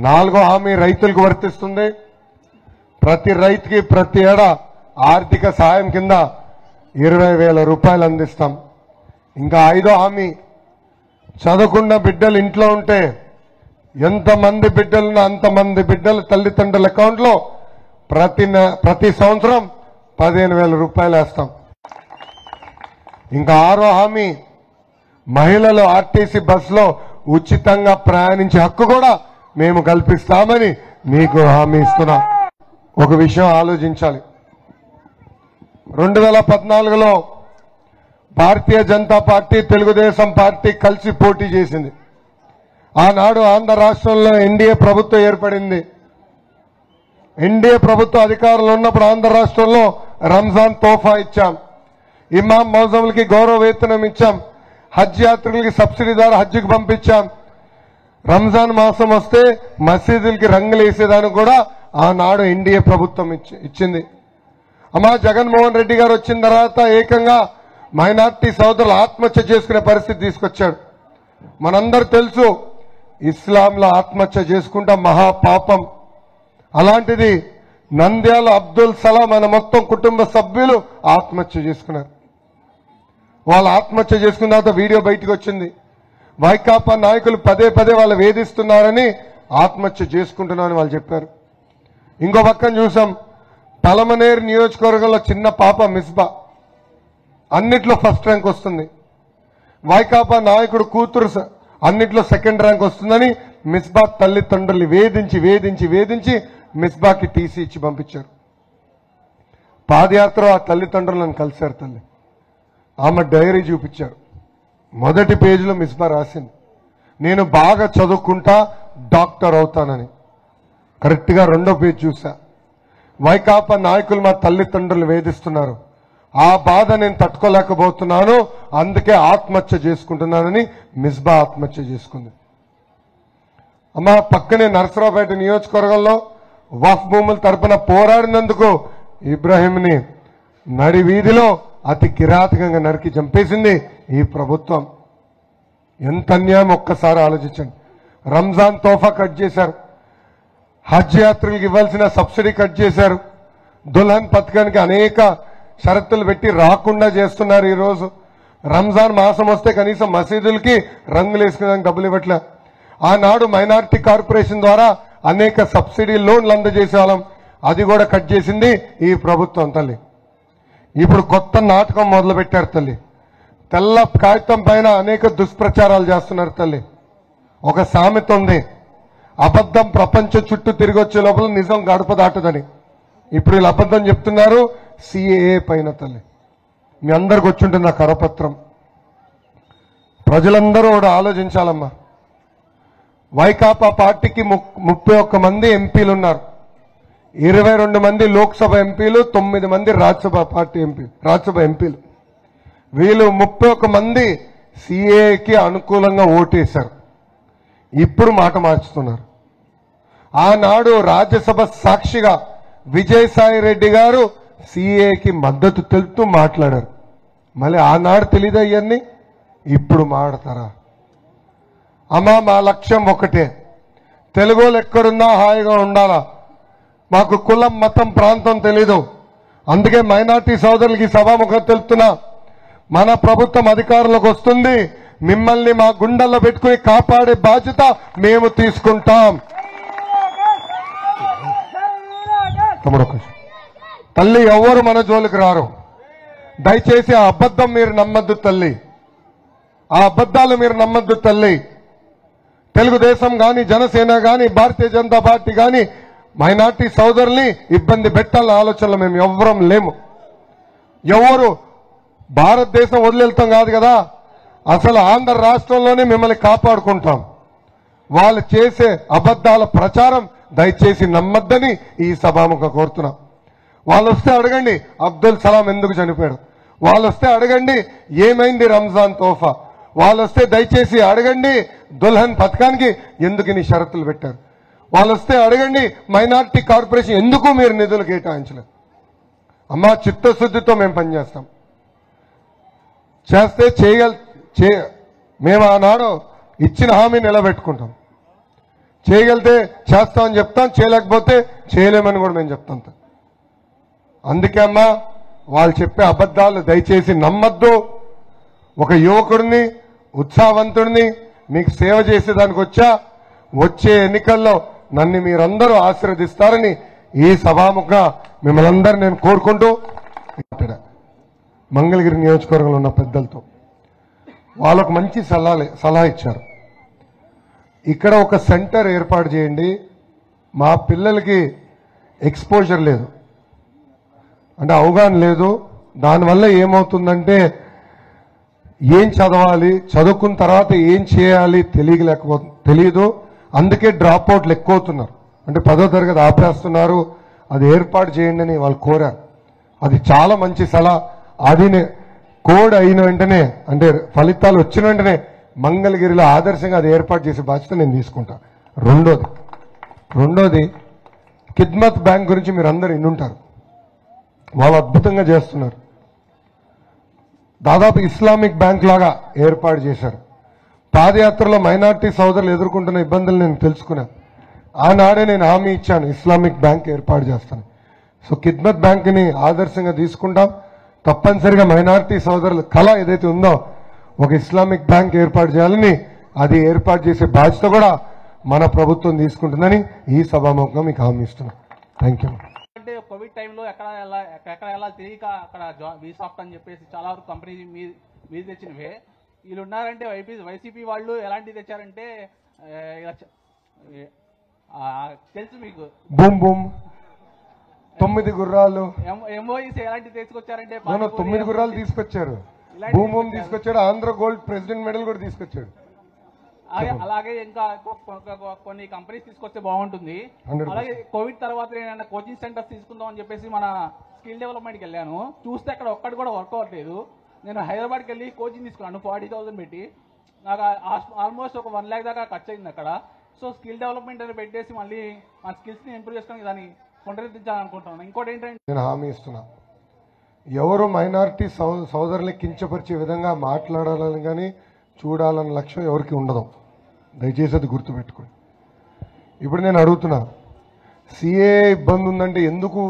4వ హామీ రైతులకు వర్తిస్తుంది. ప్రతి రైతుకి ప్రతి ఏడా ఆర్థిక సాయం కింద 20,000 రూపాయలు అందిస్తాం. ఇంకా 5వ హామీ, చదువుకున్న బిడ్డలు ఇంట్లో ఉంటే ఎంతమంది బిడ్డలున్నా అంతమంది బిడ్డల తల్లిదండ్రుల అకౌంట్లో ప్రతి సంవత్సరం 15,000 రూపాయలు వేస్తాం. ఇంకా 6వ హామీ, మహిళలు ఆర్టీసీ బస్సులో ఉచితంగా ప్రయాణించే హక్కు కూడా మేము కల్పిస్తామని మీకు హామీ ఇస్తున్నాం. ఒక విషయం ఆలోచించాలి. 2014లో భారతీయ జనతా పార్టీ తెలుగుదేశం పార్టీ కలిసి పోటీ చేసింది. ఆనాడు ఆంధ్ర రాష్ట్రంలో ఎన్డీఏ ప్రభుత్వం ఏర్పడింది. ఎన్డీఏ ప్రభుత్వం అధికారంలో ఉన్నప్పుడు ఆంధ్ర రాష్ట్రంలో రంజాన్ తోఫా ఇచ్చాం, ఇమాం మౌజములకి గౌరవ వేతనం ఇచ్చాం, హజ్ యాత్రికులకి సబ్సిడీ ద్వారా హజ్కి పంపించాం. రంజాన్ మాసం వస్తే మసీదులకి రంగులు వేసేదానికి కూడా ఆనాడు ఎన్డీఏ ప్రభుత్వం ఇచ్చింది. అమ్మా జగన్మోహన్ రెడ్డి గారు వచ్చిన తర్వాత ఏకంగా మైనార్టీ సోదరులు ఆత్మహత్య చేసుకునే పరిస్థితి తీసుకొచ్చాడు. మనందరూ తెలుసు, ఇస్లాంలో ఆత్మహత్య చేసుకుంటా మహాపాపం. అలాంటిది నంద్యాల అబ్దుల్ సలాం అనే మొత్తం కుటుంబ సభ్యులు ఆత్మహత్య చేసుకున్నారు. వాళ్ళు ఆత్మహత్య చేసుకున్న తర్వాత వీడియో బయటకు వచ్చింది. వైకాపా నాయకులు పదే పదే వాళ్ళు వేధిస్తున్నారని ఆత్మహత్య చేసుకుంటున్నారని వాళ్ళు చెప్పారు. ఇంకో పక్కన చూసాం, పలమనేరు నియోజకవర్గంలో చిన్న పాప మిస్బా అన్నిట్లో ఫస్ట్ ర్యాంక్ వస్తుంది. వైకాపా నాయకుడు కూతురు అన్నిట్లో సెకండ్ ర్యాంక్ వస్తుందని మిస్బా తల్లిదండ్రులు వేధించి వేధించి వేధించి మిస్బాకి టీసీ ఇచ్చి పంపించారు. పాదయాత్ర ఆ తల్లిదండ్రులను కలిశారు. తల్లి ఆమె డైరీ చూపించారు. మొదటి పేజీలో మిస్బా రాసింది, నేను బాగా చదువుకుంటా డాక్టర్ అవుతానని. కరెక్ట్గా 2వ పేజీ చూసా, వైకాపా నాయకులు మా తల్లిదండ్రులు వేధిస్తున్నారు, ఆ బాధ నేను తట్టుకోలేకపోతున్నాను, అందుకే ఆత్మహత్య చేసుకుంటున్నానని మిస్బా ఆత్మహత్య చేసుకుంది. అమ్మ పక్కనే నరసరావుపేట నియోజకవర్గంలో వఫ్ భూముల తరపున పోరాడినందుకు ఇబ్రాహీంని నడి వీధిలో అతి కిరాతకంగా నరికి చంపేసింది ఈ ప్రభుత్వం. ఎంత అన్యాయం ఒక్కసారి ఆలోచించండి. రంజాన్ తోఫా కట్ చేశారు, హజ్ యాత్రలకు ఇవ్వాల్సిన సబ్సిడీ కట్ చేశారు, దుల్హన్ పథకానికి అనేక షరతులు పెట్టి రాకుండా చేస్తున్నారు. ఈరోజు రంజాన్ మాసం వస్తే కనీసం మసీదులకి రంగులు వేసుకునేందుకు డబ్బులు ఇవ్వట్లే. ఆనాడు మైనారిటీ కార్పొరేషన్ ద్వారా అనేక సబ్సిడీ లోన్లు అందజేసేవాళ్ళం, అది కూడా కట్ చేసింది ఈ ప్రభుత్వం. తల్లి ఇప్పుడు కొత్త నాటకం మొదలు పెట్టారు. తల్లి తెల్ల కాగితం పైన అనేక దుష్ప్రచారాలు చేస్తున్నారు. తల్లి ఒక సామెత ఉంది, అబద్ధం ప్రపంచం చుట్టూ తిరిగి వచ్చే లోపల నిజం గడప దాటదని. ఇప్పుడు వీళ్ళు అబద్ధం చెప్తున్నారు సిఏఏ పైన. తల్లి మీ అందరికి వచ్చుంటుంది ఆ కరపత్రం. ప్రజలందరూ కూడా ఆలోచించాలమ్మా. వైకాపా పార్టీకి 31 మంది ఎంపీలు ఉన్నారు, 22 మంది లోక్సభ ఎంపీలు, 9 మంది రాజ్యసభ ఎంపీలు. వీళ్ళు 31 మంది సిఏకి అనుకూలంగా ఓటేశారు. ఇప్పుడు మాట మార్చుతున్నారు. ఆనాడు రాజ్యసభ సాక్షిగా విజయసాయి రెడ్డి గారు సిఏకి మద్దతు తెలుపుతూ మాట్లాడారు. మళ్ళీ ఆనాడు తెలీదా ఇవన్నీ, ఇప్పుడు మాట్లాడతారా? అమ్మా మా లక్ష్యం ఒకటే, తెలుగులు ఎక్కడున్నా హాయిగా ఉండాలా. మాకు కులం మతం ప్రాంతం తెలీదు. అందుకే మైనార్టీ సోదరులకి సభాముఖం తెలుపుతున్నా, మన ప్రభుత్వం అధికారంలోకి వస్తుంది, మిమ్మల్ని మా గుండెల్లో పెట్టుకుని కాపాడే బాధ్యత మేము తీసుకుంటాం. తల్లి ఎవరు మన జోలికి రారు. దయచేసి ఆ అబద్ధం మీరు నమ్మద్దు తల్లి, ఆ అబద్ధాలు మీరు నమ్మద్దు తల్లి. తెలుగుదేశం కానీ, జనసేన కానీ, భారతీయ జనతా పార్టీ కానీ మైనార్టీ సోదరుల్ని ఇబ్బంది పెట్టాలన్న ఆలోచనలో మేము ఎవ్వరం లేము. ఎవరు భారతదేశం వదిలేళ్తాం కాదు కదా, అసలు ఆంధ్ర రాష్ట్రంలోనే మిమ్మల్ని కాపాడుకుంటాం. వాళ్ళు చేసే అబద్ధాల ప్రచారం దయచేసి నమ్మద్దని ఈ సభాముఖంగా కోరుతున్నాం. వాళ్ళు వస్తే అడగండి అబ్దుల్ సలాం ఎందుకు చనిపోయాడు, వాళ్ళు వస్తే అడగండి ఏమైంది రంజాన్ తోఫా, వాళ్ళు వస్తే దయచేసి అడగండి దుల్హన్ పథకానికి ఎందుకు ఇన్ని షరతులు పెట్టారు, వాళ్ళు వస్తే అడగండి మైనార్టీ కార్పొరేషన్ ఎందుకు మీరు నిధులు కేటాయించలేదు. అమ్మా చిత్తశుద్ధితో మేము పనిచేస్తాం. చేస్తే మేము ఆనాడు ఇచ్చిన హామీ నిలబెట్టుకుంటాం. చేయగలిగితే చేస్తామని చెప్తాం, చేయలేకపోతే చేయలేమని కూడా మేము చెప్తాం. అందుకే అమ్మా వాళ్ళు చెప్పే అబద్ధాలు దయచేసి నమ్మద్దు. ఒక యువకుడిని, ఉత్సాహవంతుడిని, మీకు సేవ చేసేదానికి వచ్చే ఎన్నికల్లో నన్ను మీరందరూ ఆశీర్వదిస్తారని ఈ సభాముఖంగా మిమ్మల్ని అందరూ నేను కోరుకుంటూ మంగళగిరి నియోజకవర్గంలో ఉన్న పెద్దలతో వాళ్ళకు మంచి సలహా ఇచ్చారు. ఇక్కడ ఒక సెంటర్ ఏర్పాటు చేయండి, మా పిల్లలకి ఎక్స్పోజర్ లేదు అంటే అవగాహన లేదు, దానివల్ల ఏమవుతుందంటే ఏం చదవాలి, చదువుకున్న తర్వాత ఏం చేయాలి తెలియదు, అందుకే డ్రాప్ అవుట్లు ఎక్కువ అవుతున్నారు. అంటే 10వ తరగతి ఆపేస్తున్నారు, అది ఏర్పాటు చేయండి అని వాళ్ళు కోరారు. అది చాలా మంచి సలహా. అది కోడ్ అయిన వెంటనే అంటే ఫలితాలు వచ్చిన వెంటనే మంగళగిరిలో ఆదర్శంగా అది ఏర్పాటు చేసే బాధ్యత నేను తీసుకుంటా. రెండోది ఖిద్మత్ బ్యాంక్ గురించి మీరు అందరూ వినుంటారు. వాళ్ళు అద్భుతంగా చేస్తున్నారు. దాదాపు ఇస్లామిక్ బ్యాంక్ లాగా ఏర్పాటు చేశారు. పాదయాత్రలో మైనార్టీ సోదరులు ఎదుర్కొంటున్న ఇబ్బందులు నేను తెలుసుకున్నాను. ఆనాడే నేను హామీ ఇచ్చాను ఇస్లామిక్ బ్యాంక్ ఏర్పాటు చేస్తాను. సో ఖిద్మత్ బ్యాంక్ని ఆదర్శంగా తీసుకుంటాం. తప్పనిసరిగా మైనార్టీ సోదరుల కళ ఏదైతే ఉందో ఒక ఇస్లామిక్ బ్యాంక్ ఏర్పాటు చేయాలని, అది ఏర్పాటు చేసే బాధ్యత కూడా మన ప్రభుత్వం తీసుకుంటుందని ఈ సభాముఖంగా మీకు హామీ ఇస్తున్నాం. Thank you. అంటే కోవిడ్ టైంలో ఎక్కడ ఎలా తెలియక అక్కడ వీసాఫ్ట్ అని చెప్పేసి చాలా వరకు కంపెనీ మీరు తెచ్చినవే. వీళ్ళు ఉన్నారంటే వైసీపీ వాళ్ళు ఎలాంటివి తెచ్చారంటే తెలుసు మీకు, బూమ్ బూమ్ 9 గుర్రాలు ఎంఓఈస్ ఎలాంటివి తీసుకొచ్చారంటే 9 గుర్రాలు తీసుకొచ్చారు, బూమ్ బూమ్ తీసుకొచ్చాడు, ఆంధ్ర గోల్డ్ ప్రెసిడెంట్ మెడల్ కూడా తీసుకొచ్చాడు. అలాగే ఇంకా కొన్ని కంపెనీస్ తీసుకొస్తే బాగుంటుంది. అలాగే కోవిడ్ తర్వాత నేను కోచింగ్ సెంటర్స్ తీసుకుందాం అని చెప్పేసి మన స్కిల్ డెవలప్మెంట్కి వెళ్ళాను. చూస్తే అక్కడ ఒక్కటి కూడా వర్క్ అవ్వట్లేదు. నేను హైదరాబాద్కి వెళ్ళి కోచింగ్ తీసుకున్నాను 40,000 పెట్టి. నాకు ఆల్మోస్ట్ ఒక 1 lakh దాకా ఖర్చు అయింది అక్కడ. సో స్కిల్ డెవలప్మెంట్ అని పెట్టేసి మళ్ళీ మా స్కిల్స్ని ఇంప్రూవ్ చేసుకొని దాన్ని పునరుద్ధరించాలనుకుంటున్నాను. ఇంకోటి ఏంటంటే నేను హామీ ఇస్తున్నా, ఎవరు మైనారిటీ సోదరుల్ని కించపరిచే విధంగా మాట్లాడాలని కానీ చూడాలన్న లక్ష్యం ఎవరికి ఉండదు. దయచేసి అది గుర్తుపెట్టుకోండి. ఇప్పుడు నేను అడుగుతున్నా, సిఏ ఇబ్బంది ఉందంటే ఎందుకు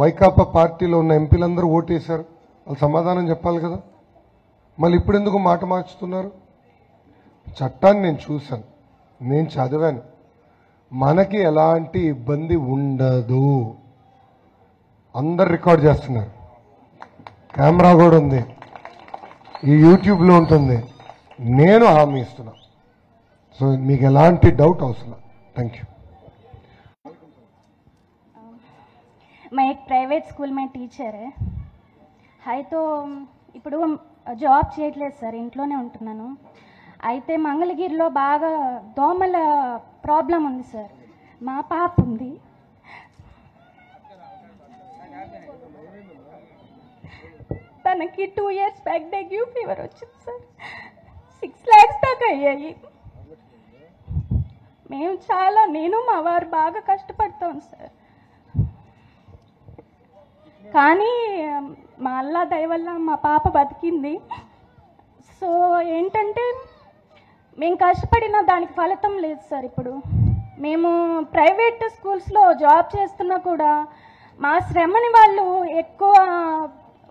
వైకాపా పార్టీలో ఉన్న ఎంపీలందరూ ఓటేశారు? వాళ్ళు సమాధానం చెప్పాలి కదా. మళ్ళీ ఇప్పుడు ఎందుకు మాట మార్చుతున్నారు? చట్టాన్ని నేను చూశాను, నేను చదివాను, మనకి ఎలాంటి ఇబ్బంది ఉండదు. అందరు రికార్డ్ చేస్తున్నారు, కెమెరా కూడా ఉంది, ఈ యూట్యూబ్లో ఉంటుంది. నేను హామీ ఇస్తున్నా. సో మీకు ఎలాంటి డౌట్ అవసరం. Thank you. मैं एक प्राइवेट स्कूल में टीचर है तो ఇప్పుడు జాబ్ చేయట్లేదు సార్, ఇంట్లోనే ఉంటున్నాను. అయితే మంగళగిరిలో బాగా దోమల ప్రాబ్లం ఉంది సార్. మా పాప ఉంది, తనకి 2 years బ్యాక్ డెంగ్యూ ఫీవర్ వచ్చింది సార్. 6 lakhs దాకా అయ్యాయి. మేము నేను మా వారు బాగా కష్టపడతాం సార్. కానీ మా అల్లా దయ వల్ల మా పాప బతికింది. సో ఏంటంటే మేము కష్టపడిన దానికి ఫలితం లేదు సార్. ఇప్పుడు మేము ప్రైవేట్ స్కూల్స్లో జాబ్ చేస్తున్నా కూడా మా శ్రమని వాళ్ళు ఎక్కువ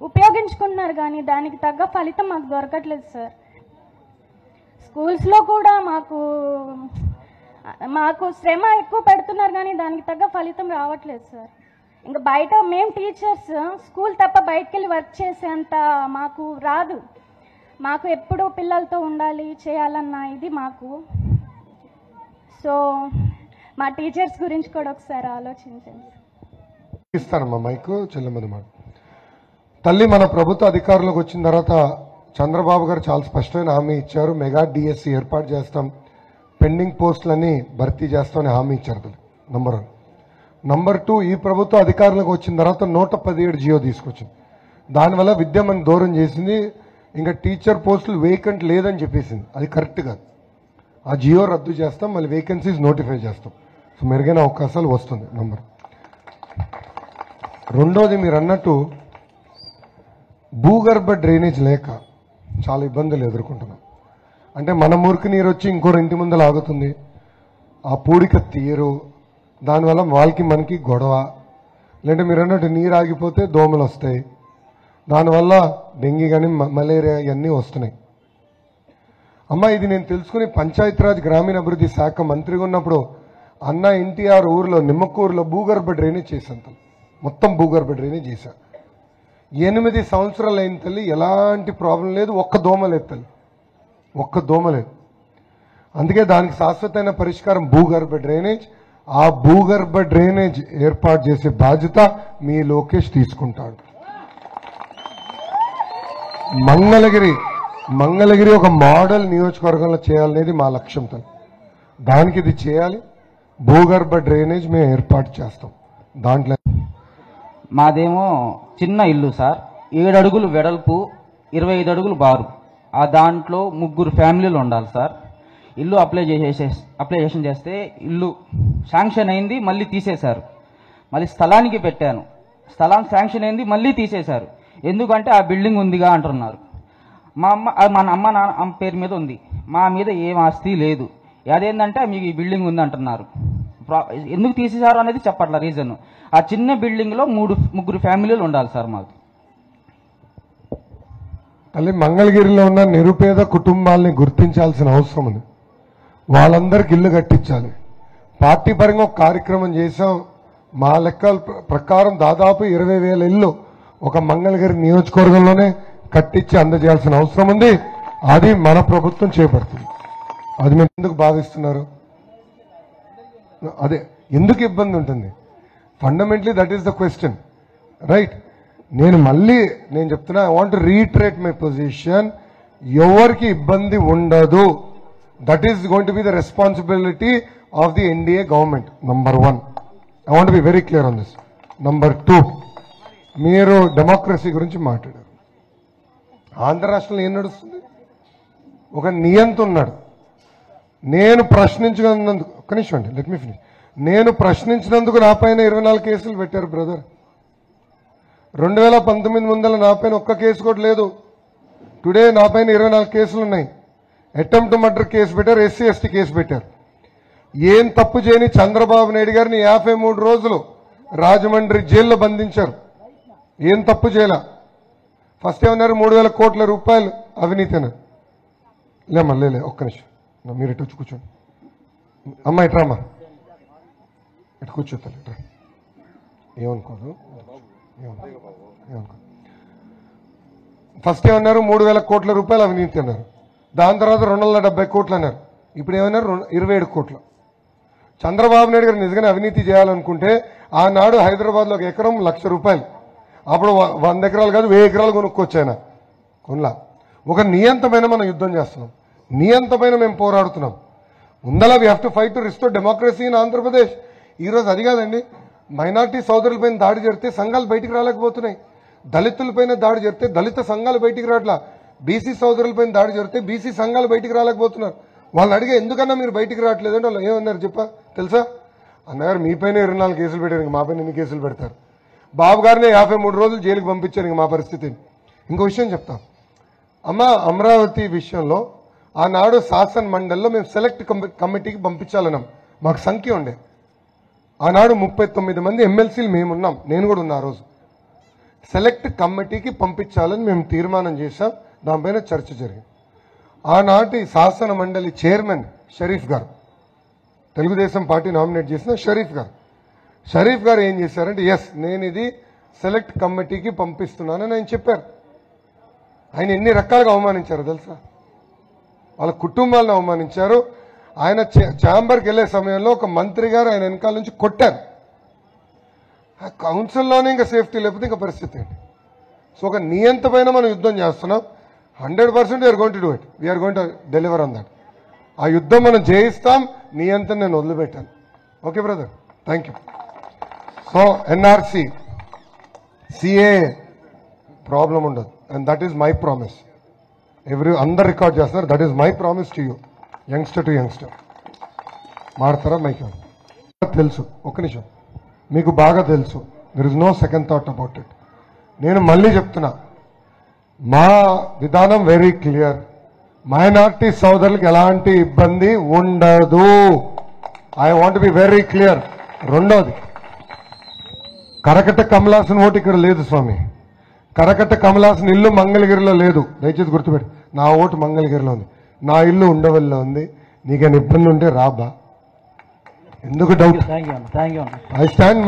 ఉపయోగించుకుంటున్నారు, కానీ దానికి తగ్గ ఫలితం మాకు దొరకట్లేదు సార్. స్కూల్స్లో కూడా మాకు శ్రమ ఎక్కువ పెడుతున్నారు, కానీ దానికి తగ్గ ఫలితం రావట్లేదు సార్. ఇంకా బయట మేము టీచర్స్ స్కూల్ తప్ప బయటకు వెళ్ళి వర్క్ చేసేంత మాకు రాదు. మాకు ఎప్పుడూ పిల్లలతో ఉండాలి, చేయాలన్న ఇది మాకు. సో మా టీచర్స్ గురించి కూడా ఒకసారి ఆలోచించండి. ఇస్తానమ్మా మైకు చెల్లెమ్మది మాట. తల్లి, మన ప్రభుత్వ అధికారంలోకి వచ్చిన తర్వాత చంద్రబాబు గారు చాలా స్పష్టమైన హామీ ఇచ్చారు. మెగా డిఎస్సి ఏర్పాటు చేస్తాం, పెండింగ్ పోస్టులన్నీ భర్తీ చేస్తామని హామీ ఇచ్చారు తల్లి. నంబర్ 1. నంబర్ 2, ఈ ప్రభుత్వం అధికారంలోకి వచ్చిన తర్వాత 117 జియో తీసుకొచ్చింది. దానివల్ల విద్య మనం దూరం చేసింది. ఇంకా టీచర్ పోస్టులు వేకెంట్ లేదని చెప్పేసింది. అది కరెక్ట్ కాదు. ఆ జియో రద్దు చేస్తాం, మళ్ళీ వేకెన్సీస్ నోటిఫై చేస్తాం. సో మెరుగైన అవకాశాలు వస్తుంది. నంబర్ 2, మీరు అన్నట్టు భూగర్భ డ్రైనేజ్ లేక చాలా ఇబ్బందులు ఎదుర్కొంటున్నాం. అంటే మన మురికి నీరు వచ్చి ఇంకో ఇంటి ముందర ఆగుతుంది, ఆ పూడిక తీరు, దానివల్ల వాళ్ళకి మనకి గొడవ. లేదంటే మీరు అన్నట్టు నీరు ఆగిపోతే దోమలు వస్తాయి, దానివల్ల డెంగీ కానీ మలేరియా ఇవన్నీ వస్తున్నాయి. అమ్మ, ఇది నేను తెలుసుకుని పంచాయతీరాజ్ గ్రామీణాభివృద్ధి శాఖ మంత్రిగా ఉన్నప్పుడు అన్న ఎన్టీఆర్ ఊరిలో నిమ్మకూరులో భూగర్భ డ్రైనేజ్ చేశాను. మొత్తం భూగర్భ డ్రైనేజ్ చేశాను. 8 సంవత్సరాలు అయిన తల్లి, ఎలాంటి ప్రాబ్లం లేదు, ఒక్క దోమ లేదు తల్లి, ఒక్క దోమ లేదు. అందుకే దానికి శాశ్వతమైన పరిష్కారం భూగర్భ డ్రైనేజ్. ఆ భూగర్భ డ్రైనేజ్ ఏర్పాటు చేసే బాధ్యత మీ లోకేష్ తీసుకుంటాడు. మంగళగిరి ఒక మోడల్ నియోజకవర్గంలో చేయాలనేది మా లక్ష్యం తల్లి. దానికి ఇది చేయాలి. భూగర్భ డ్రైనేజ్ మేము ఏర్పాటు చేస్తాం. దాంట్లో మాదేమో చిన్న ఇల్లు సార్, 7 అడుగులు వెడల్పు, 25 అడుగులు బారు. ఆ దాంట్లో 3 ఫ్యామిలీలు ఉండాలి సార్. ఇల్లు అప్లికేషన్ చేస్తే ఇల్లు శాంక్షన్ అయింది, మళ్ళీ తీసేశారు. మళ్ళీ స్థలానికి పెట్టాను, స్థలం శాంక్షన్ అయింది, మళ్ళీ తీసేశారు. ఎందుకంటే ఆ బిల్డింగ్ ఉందిగా అంటున్నారు. మన అమ్మ నాన్న పేరు మీద ఉంది, మా మీద ఏం ఆస్తి లేదు. అదేంటంటే మీకు ఈ బిల్డింగ్ ఉంది అంటున్నారు. ఎందుకు తీసేశారు అనేది చెప్పట్ల రీజన్. ఆ చిన్న బిల్డింగ్ లో 3 ఫ్యామిలీలు ఉండాలి సార్ మాకు. తల్లి, మంగళగిరిలో ఉన్న నిరుపేద కుటుంబాలని గుర్తించాల్సిన అవసరం ఉంది. వాళ్ళందరికి ఇల్లు కట్టించాలి. పార్టీ పరంగా ఒక కార్యక్రమం చేశాం. మా లెక్కల ప్రకారం దాదాపు 20,000 ఇల్లు ఒక మంగళగిరి నియోజకవర్గంలోనే కట్టించి అందజేయాల్సిన అవసరం ఉంది. అది మన ప్రభుత్వం చేపడుతుంది. అది మీరు ఎందుకు భావిస్తున్నారు? అదే ఎందుకు ఇబ్బంది ఉంటుంది? Fundamentally that is the question, right? నేను చెప్తున్నా, I want to retreat my position. ఎవరికి ఇబ్బంది ఉండదు. That is going to be the responsibility of the NDA government. Number 1, I want be very clear on this. Number 2, మీరు democracy గురించి మాట్లాడారు. ఆంధ్ర రాష్ట్రంలో ఏం నడుస్తుంది? ఒక నియంత ఉన్నాడు. నేను ప్రశ్నించినందుకు, ఒక్క నిమిషం అండి, లెట్ మీ ఫినిష్. నేను ప్రశ్నించినందుకు నా పైన 24 కేసులు పెట్టారు బ్రదర్. 2019 ముందల నా పైన ఒక్క కేసు కూడా లేదు. టుడే నా పైన 24 కేసులు ఉన్నాయి. అటెంప్ట్ మర్డర్ కేసు పెట్టారు, ఎస్సీ ఎస్టీ కేసు పెట్టారు. ఏం తప్పు చేయని చంద్రబాబు నాయుడు గారిని 53 రోజులు రాజమండ్రి జైల్లో బంధించారు. ఏం తప్పు చేయలా. ఫస్ట్ ఏమన్నారు? 3,000 కోట్ల రూపాయలు అవినీతి అన్నారు. లేమ్మా, లేలే, ఒక్క నిమిషం, మీరు ఇటు వచ్చి కూర్చోండి. అమ్మా ఇట్రామ్మా, ఇటు కూర్చోతాను, ఇట్రా. ఏమనుకోదు. ఫస్ట్ ఏమన్నారు? 3,000 కోట్ల రూపాయలు అవినీతి అన్నారు. దాని తర్వాత 270 కోట్లు అన్నారు. ఇప్పుడు ఏమన్నారు? 27 కోట్లు. చంద్రబాబు నాయుడు గారు నిజంగానే అవినీతి చేయాలనుకుంటే ఆనాడు హైదరాబాద్లో ఒక ఎకరం 1,00,000 రూపాయలు. అప్పుడు 100 ఎకరాలు కాదు 1000 ఎకరాలు కొనుక్కొచ్చాయన కొనలా. ఒక నియంతమైన మనం యుద్ధం చేస్తున్నాం, నియంతమైన మేము పోరాడుతున్నాం. ముందలా we have to fight to restore democracy in Andhra Pradesh. ఈరోజు అది కాదండి, మైనార్టీ సోదరులపైన దాడి జరిగితే సంఘాలు బయటికి రాలేకపోతున్నాయి. దళితులపైన దాడి జరిగితే దళిత సంఘాలు బయటికి రావట్లా. బీసీ సోదరులపైన దాడి జరిగితే బీసీ సంఘాలు బయటికి రాలేకపోతున్నారు. వాళ్ళని అడిగే ఎందుకన్నా మీరు బయటికి రావట్లేదంటే వాళ్ళు ఏమన్నారు తెలుసా? అన్నగారు మీపైన 24 కేసులు పెట్టారు, ఇంక మాపైన ఎన్ని కేసులు పెడతారు? బాబు గారిని 53 రోజులు జైలుకి పంపించారు. ఇంక మా పరిస్థితి. ఇంకో విషయం చెప్తా అమ్మ, అమరావతి విషయంలో ఆనాడు శాసన మండలిలో మేము సెలెక్ట్ కమిటీకి పంపించాలన్నాం. మాకు సంఖ్య ఉండే. ఆనాడు 39 మంది ఎమ్మెల్సీలు మేమున్నాం, నేను కూడా ఉన్నా. ఆ రోజు సెలెక్ట్ కమిటీకి పంపించాలని మేము తీర్మానం చేశాం. దానిపైన చర్చ జరిగింది. ఆనాటి శాసన మండలి చైర్మన్ షరీఫ్ గారు, తెలుగుదేశం పార్టీ నామినేట్ చేసిన షరీఫ్ గారు ఏం చేశారంటే, ఎస్ నేను ఇది సెలెక్ట్ కమిటీకి పంపిస్తున్నానని ఆయన చెప్పారు. ఆయన ఎన్ని రకాలుగా అవమానించారో తెలుసా? వాళ్ళ కుటుంబాలను అవమానించారు. ఆయన ఛాంబర్కి వెళ్ళే సమయంలో ఒక మంత్రి గారు ఆయన వెనకాల నుంచి కొట్టారు. ఆ కౌన్సిల్లోనే ఇంకా సేఫ్టీ లేకపోతే ఇంకా పరిస్థితి ఏంటి? సో ఒక నియంత పైన మనం యుద్ధం చేస్తున్నాం. 100% we're going to do it. We're going to deliver on that. ఆ యుద్ధం మనం జయిస్తాం. నియంత నేను వదిలిపెట్టాను. Okay brother, thank you. So NRC CA problem ఉండదు. And that is my promise. అందరు రికార్డ్ చేస్తున్నారు. That is my promise to you, youngster to youngster. మాడతారా మైక్? తెలుసు, ఒక్క నిమిషం, మీకు బాగా తెలుసు. There is no second thought about it. నేను మళ్ళీ చెప్తున్నా, మా విధానం వెరీ క్లియర్. మైనార్టీ సోదరులకు ఎలాంటి ఇబ్బంది ఉండదు. I want be very clear. రెండోది, కరకట్ట కమలాసన్ ఓటు ఇక్కడ లేదు స్వామి. కరకట్ట కమలాసన్ ఇల్లు మంగళగిరిలో లేదు. దయచేసి గుర్తుపెట్టు, నా ఓటు మంగళగిరిలో ఉంది. నా ఇల్లు ఉండవల్లిలో ఉంది. నీకేమైనా ఇబ్బంది ఉంటే రాబా. ఎందుకు doubt? I stand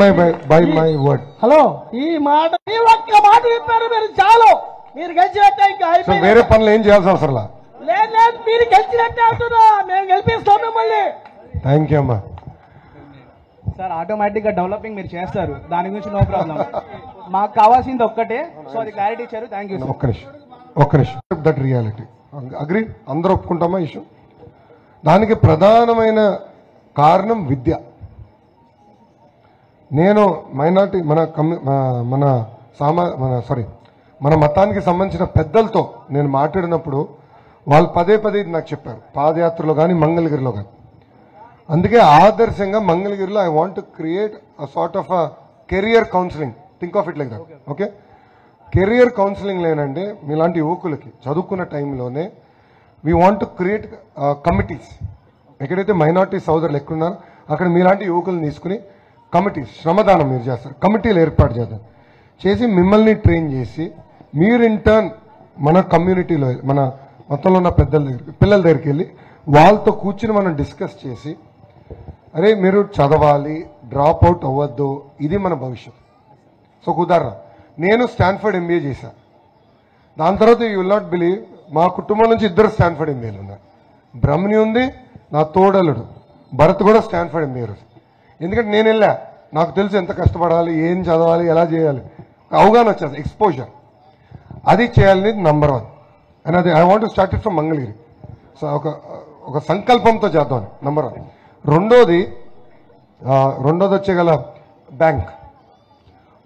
by my word. Hello, ఈ మాట ఒక్క మాట చెప్పారు మీరు, చాలు. మీరు గెలిచినట్టే, ఇంకా సో వేరే పనులు ఏం చేయాల్సిన అవసరం లేదు. లేదు, మీరు గెలిచినట్టే అంటున్నా. మేము గెలిపిస్తాం మిమ్మల్ని. థ్యాంక్ యూ అమ్మా. సార్ ఆటోమేటిక్ గా డెవలపింగ్ మీరు చేస్తారు, దాని గురించి నో ప్రాబ్లం. మాకు కావాల్సింది ఒక్కటే, సో అది క్లారిటీ ఇచ్చారు. Thank you. ఒక్క నిమిషం. దట్ రియాలిటీ అగ్రీ, అందరూ ఒప్పుకుంటామా ఇష్యూ? దానికి ప్రధానమైన కారణం విద్య. నేను మైనార్టీ మన మతానికి సంబంధించిన పెద్దలతో నేను మాట్లాడినప్పుడు వాళ్ళు పదే పదే నాకు చెప్పారు, పాదయాత్రలో కానీ మంగళగిరిలో కానీ. అందుకే ఆదర్శంగా మంగళగిరిలో I want to create a sort of a career counselling. Think of it like that. Okay, career counselling లేనంటే మీలాంటి యువకులకి చదువుకున్న టైంలోనే we want to create committees. ఎక్కడైతే మైనార్టీ సోదరులు ఎక్కున్నారో అక్కడ మీలాంటి యువకులను తీసుకుని కమిటీస్, శ్రమదానం మీరు చేస్తారు, కమిటీలు ఏర్పాటు చేద్దాం. చేసి మిమ్మల్ని ట్రైన్ చేసి మీరు ఇంటర్న్ మన కమ్యూనిటీలో మన మొత్తంలో ఉన్న పిల్లల దగ్గరికి వెళ్ళి వాళ్ళతో కూర్చుని మనం డిస్కస్ చేసి, అరే మీరు చదవాలి, డ్రాప్ అవుట్ అవ్వద్దు, ఇది మన భవిష్యత్. సో ఉదాహరణ, నేను స్టాన్ఫర్డ్ ఎంబీఏ చేశాను. దాని తర్వాత యూ విల్ నాట్ బిలీవ్, మా కుటుంబం నుంచి 2 స్టాన్ఫర్డ్ ఎంబీఏలు ఉన్నారు. బ్రహ్మని ఉంది, నా తోడలుడు భరత్ కూడా స్టాన్ఫర్డ్ ఎంబీఏ. ఎందుకంటే నేను వెళ్ళా, నాకు తెలుసు ఎంత కష్టపడాలి, ఏం చదవాలి, ఎలా చేయాలి, అవగాహన వచ్చేది, ఎక్స్పోజర్. అది చేయాలని నంబర్ 1. అండ్ అది I want to start it from Mangalagiri. So ఒక సంకల్పంతో చేద్దామని నంబర్ 1. రెండోది వచ్చేగల బ్యాంక్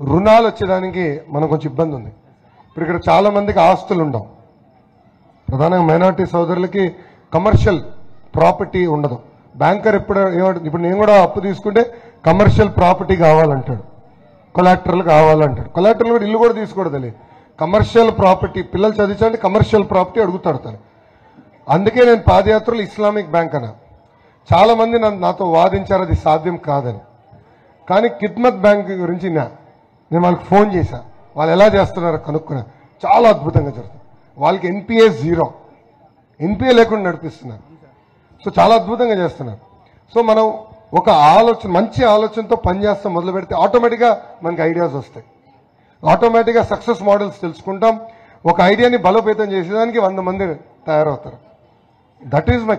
రుణాలు వచ్చేదానికి మనకు కొంచెం ఇబ్బంది ఉంది. ఇప్పుడు ఇక్కడ చాలా మందికి ఆస్తులు ఉండవు. ప్రధానంగా మైనార్టీ సోదరులకి కమర్షియల్ ప్రాపర్టీ ఉండదు. బ్యాంకర్ ఇప్పుడు నేను కూడా అప్పు తీసుకుంటే కమర్షియల్ ప్రాపర్టీ కావాలంటాడు, కొలాటరల్ కావాలంటాడు. కొలాటరల్ కూడా ఇల్లు కూడా తీసుకోవడం తెలియదు. కమర్షియల్ ప్రాపర్టీ, పిల్లలు చదివించాలంటే కమర్షియల్ ప్రాపర్టీ అడుగుతాడు తను. అందుకే నేను పాదయాత్రలో ఇస్లామిక్ బ్యాంక్ అన్నా. చాలా మంది నాతో వాదించారు అది సాధ్యం కాదని. కానీ కిద్మత్ బ్యాంక్ గురించి నేను వాళ్ళకి ఫోన్ చేశా, వాళ్ళు ఎలా చేస్తున్నారో కనుక్కున్నా. చాలా అద్భుతంగా జరుగుతుంది. వాళ్ళకి ఎన్పిఏ 0, ఎన్పిఏ లేకుండా నడిపిస్తున్నారు. సో చాలా అద్భుతంగా చేస్తున్నారు. సో మనం ఒక ఆలోచన, మంచి ఆలోచనతో పనిచేస్తాం మొదలు పెడితే ఆటోమేటిక్గా మనకి ఐడియాస్ వస్తాయి. ఆటోమేటిక్గా సక్సెస్ మోడల్స్ తెలుసుకుంటాం. ఒక ఐడియాని బలోపేతం చేసేదానికి 100 మంది తయారవుతారు. That is my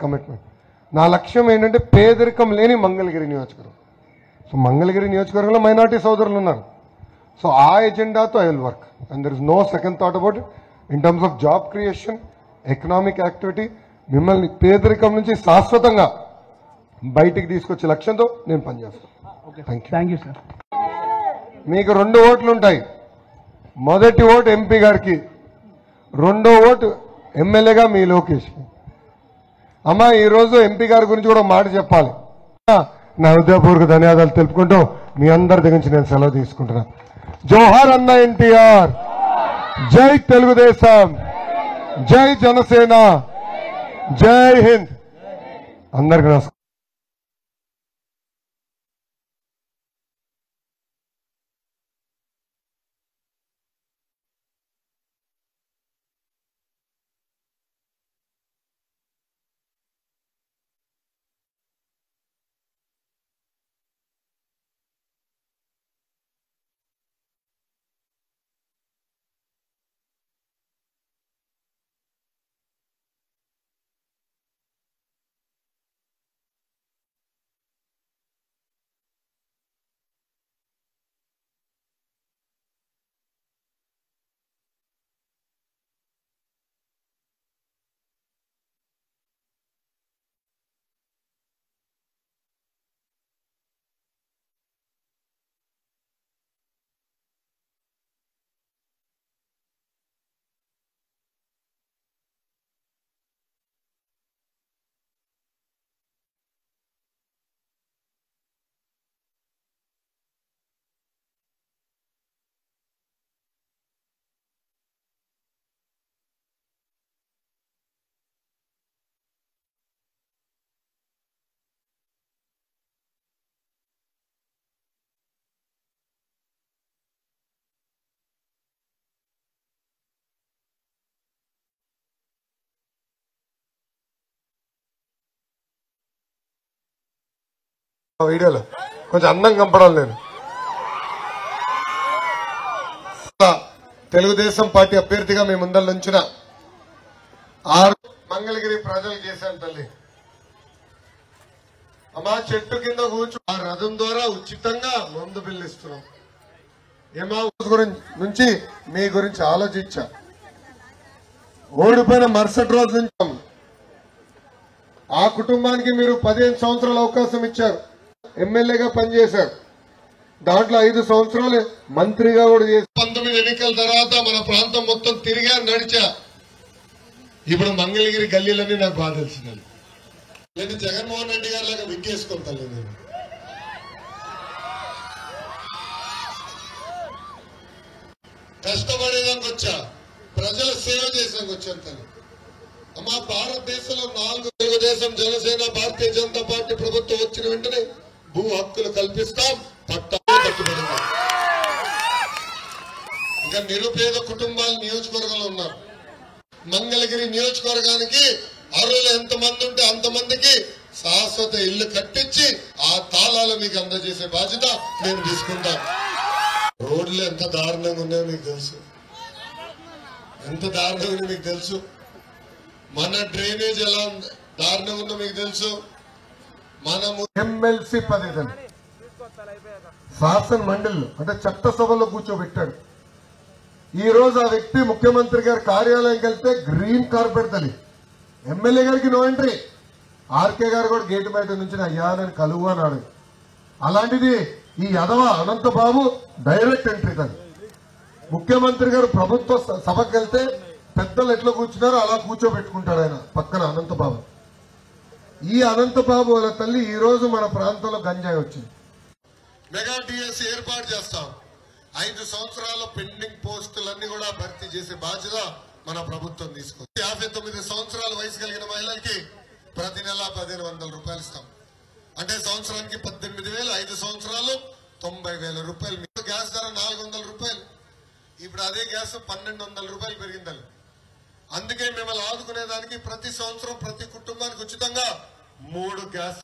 commitment. నా లక్ష్యం ఏంటంటే పేదరికం లేని మంగళగిరి నియోజకవర్గం. సో మంగళగిరి నియోజకవర్గంలో మైనార్టీ సోదరులు ఉన్నారు. సో ఆ ఎజెండాతో I will work and there is no second thought about it. In terms of job creation, economic activity, మిమ్మల్ని పేదరికం నుంచి శాశ్వతంగా బయటికి తీసుకొచ్చే లక్ష్యంతో నేను పనిచేస్తాను. Thank you sir. మీకు 2 ఓట్లు ఉంటాయి. మొదటి ఓటు ఎంపీ గారికి, రెండో ఓటు ఎమ్మెల్యేగా మీ లోకేష్కి. అమ్మా, ఈరోజు ఎంపీ గారి గురించి కూడా మాట చెప్పాలి. నా హృదయపూర్వక ధన్యవాదాలు తెలుపుకుంటూ మీ అందరి దగ్గర నుంచి నేను సెలవు తీసుకుంటున్నా. జోహార్ అన్న ఎన్టీఆర్, జై తెలుగుదేశం, జై జనసేన, జై హింద్. అందరికీ నమస్కారం. వీడియోలో కొంచెం అందంగా కంపడం నేను. తెలుగుదేశం పార్టీ అభ్యర్థిగా మీ ముందర నుంచిన 6 మంగళగిరి ప్రజలు చేశాను తల్లి. అమ్మా చెట్టు కింద కూర్చో, ఆ రథం ద్వారా ఉచితంగా మందు బిల్లు ఇస్తున్నాం. ఏమా నుంచి మీ గురించి ఆలోచించా. ఓడిపోయిన మరుసటి రోజు నుంచి ఆ కుటుంబానికి మీరు 15 సంవత్సరాల అవకాశం ఇచ్చారు. ఎమ్మెల్యేగా పనిచేశారు. దాంట్లో 5 సంవత్సరాలు మంత్రిగా కూడా చేశారు. 19 ఎన్నికల తర్వాత మన ప్రాంతం మొత్తం తిరిగా నడిచా. ఇప్పుడు మంగళగిరి గల్లీలన్నీ నాకు బాగా తెలిసిందండి. నేను జగన్మోహన్ రెడ్డి గారి లాగా విగ్గేసుకొని తల్లి నేను కష్టపడేదానికి వచ్చా, ప్రజల సేవ చేసానికి వచ్చాను తల్లి. అమ్మా భారతదేశంలో 4 తెలుగుదేశం, జనసేన, భారతీయ జనతా పార్టీ ప్రభుత్వం వచ్చిన వెంటనే భూ హక్కులు కల్పిస్తాం, పట్టాలు కట్టుబడింది. ఇంకా నిరుపేద కుటుంబాలు నియోజకవర్గంలో ఉన్నారు. మంగళగిరి నియోజకవర్గానికి అర్హులు ఎంతమంది ఉంటే అంతమందికి శాశ్వత ఇల్లు కట్టించి ఆ తాళాలు మీకు అందజేసే బాధ్యత నేను తీసుకుంటాను. రోడ్లు ఎంత దారుణంగా ఉన్నాయో మీకు తెలుసు, ఎంత దారుణంగా ఉందో మీకు తెలుసు. మన డ్రైనేజ్ ఎలా ఉంది, దారుణంగా ఉందో మీకు తెలుసు. మనము ఎమ్మెల్సీ పదవి శాసన మండలిలో అంటే చట్టసభలో కూర్చోబెట్టాడు. ఈ రోజు ఆ వ్యక్తి ముఖ్యమంత్రి గారి కార్యాలయంకి వెళ్తే గ్రీన్ కార్పెట్ తల్లి. ఎమ్మెల్యే గారికి నో ఎంట్రీ. ఆర్కే గారు కూడా గేటు బయట నుంచి అయ్యా నేను కలువు అన్నాడు. అలాంటిది ఈ యదవ అనంతబాబు డైరెక్ట్ ఎంట్రీ తల్లి. ముఖ్యమంత్రి గారు ప్రభుత్వ సభకు వెళ్తే పెద్దలు ఎట్లా కూర్చున్నారో అలా కూర్చోబెట్టుకుంటాడు ఆయన పక్కన అనంతబాబు. ఈ అనంతబాబు వాళ్ళ తల్లి ఈ రోజు మన ప్రాంతంలో గంజాయి వచ్చింది. మెగా డిఎస్సీ ఏర్పాటు చేస్తాం. 5 సంవత్సరాల పెండింగ్ పోస్టులన్నీ కూడా భర్తీ చేసే బాధ్యత మన ప్రభుత్వం తీసుకుంది. 59 సంవత్సరాల వయసు కలిగిన మహిళలకి ప్రతి నెల 1500 రూపాయలు ఇస్తాం. అంటే సంవత్సరానికి 18,000, 5 సంవత్సరాలు 90,000 రూపాయలు. గ్యాస్ ధర 400 రూపాయలు. ఇప్పుడు అదే గ్యాస్ 1200 రూపాయలు పెరిగిందని. అందుకే మిమ్మల్ని ఆదుకునేదానికి ప్రతి సంవత్సరం ప్రతి కుటుంబానికి ఉచితంగా 3 గ్యాస్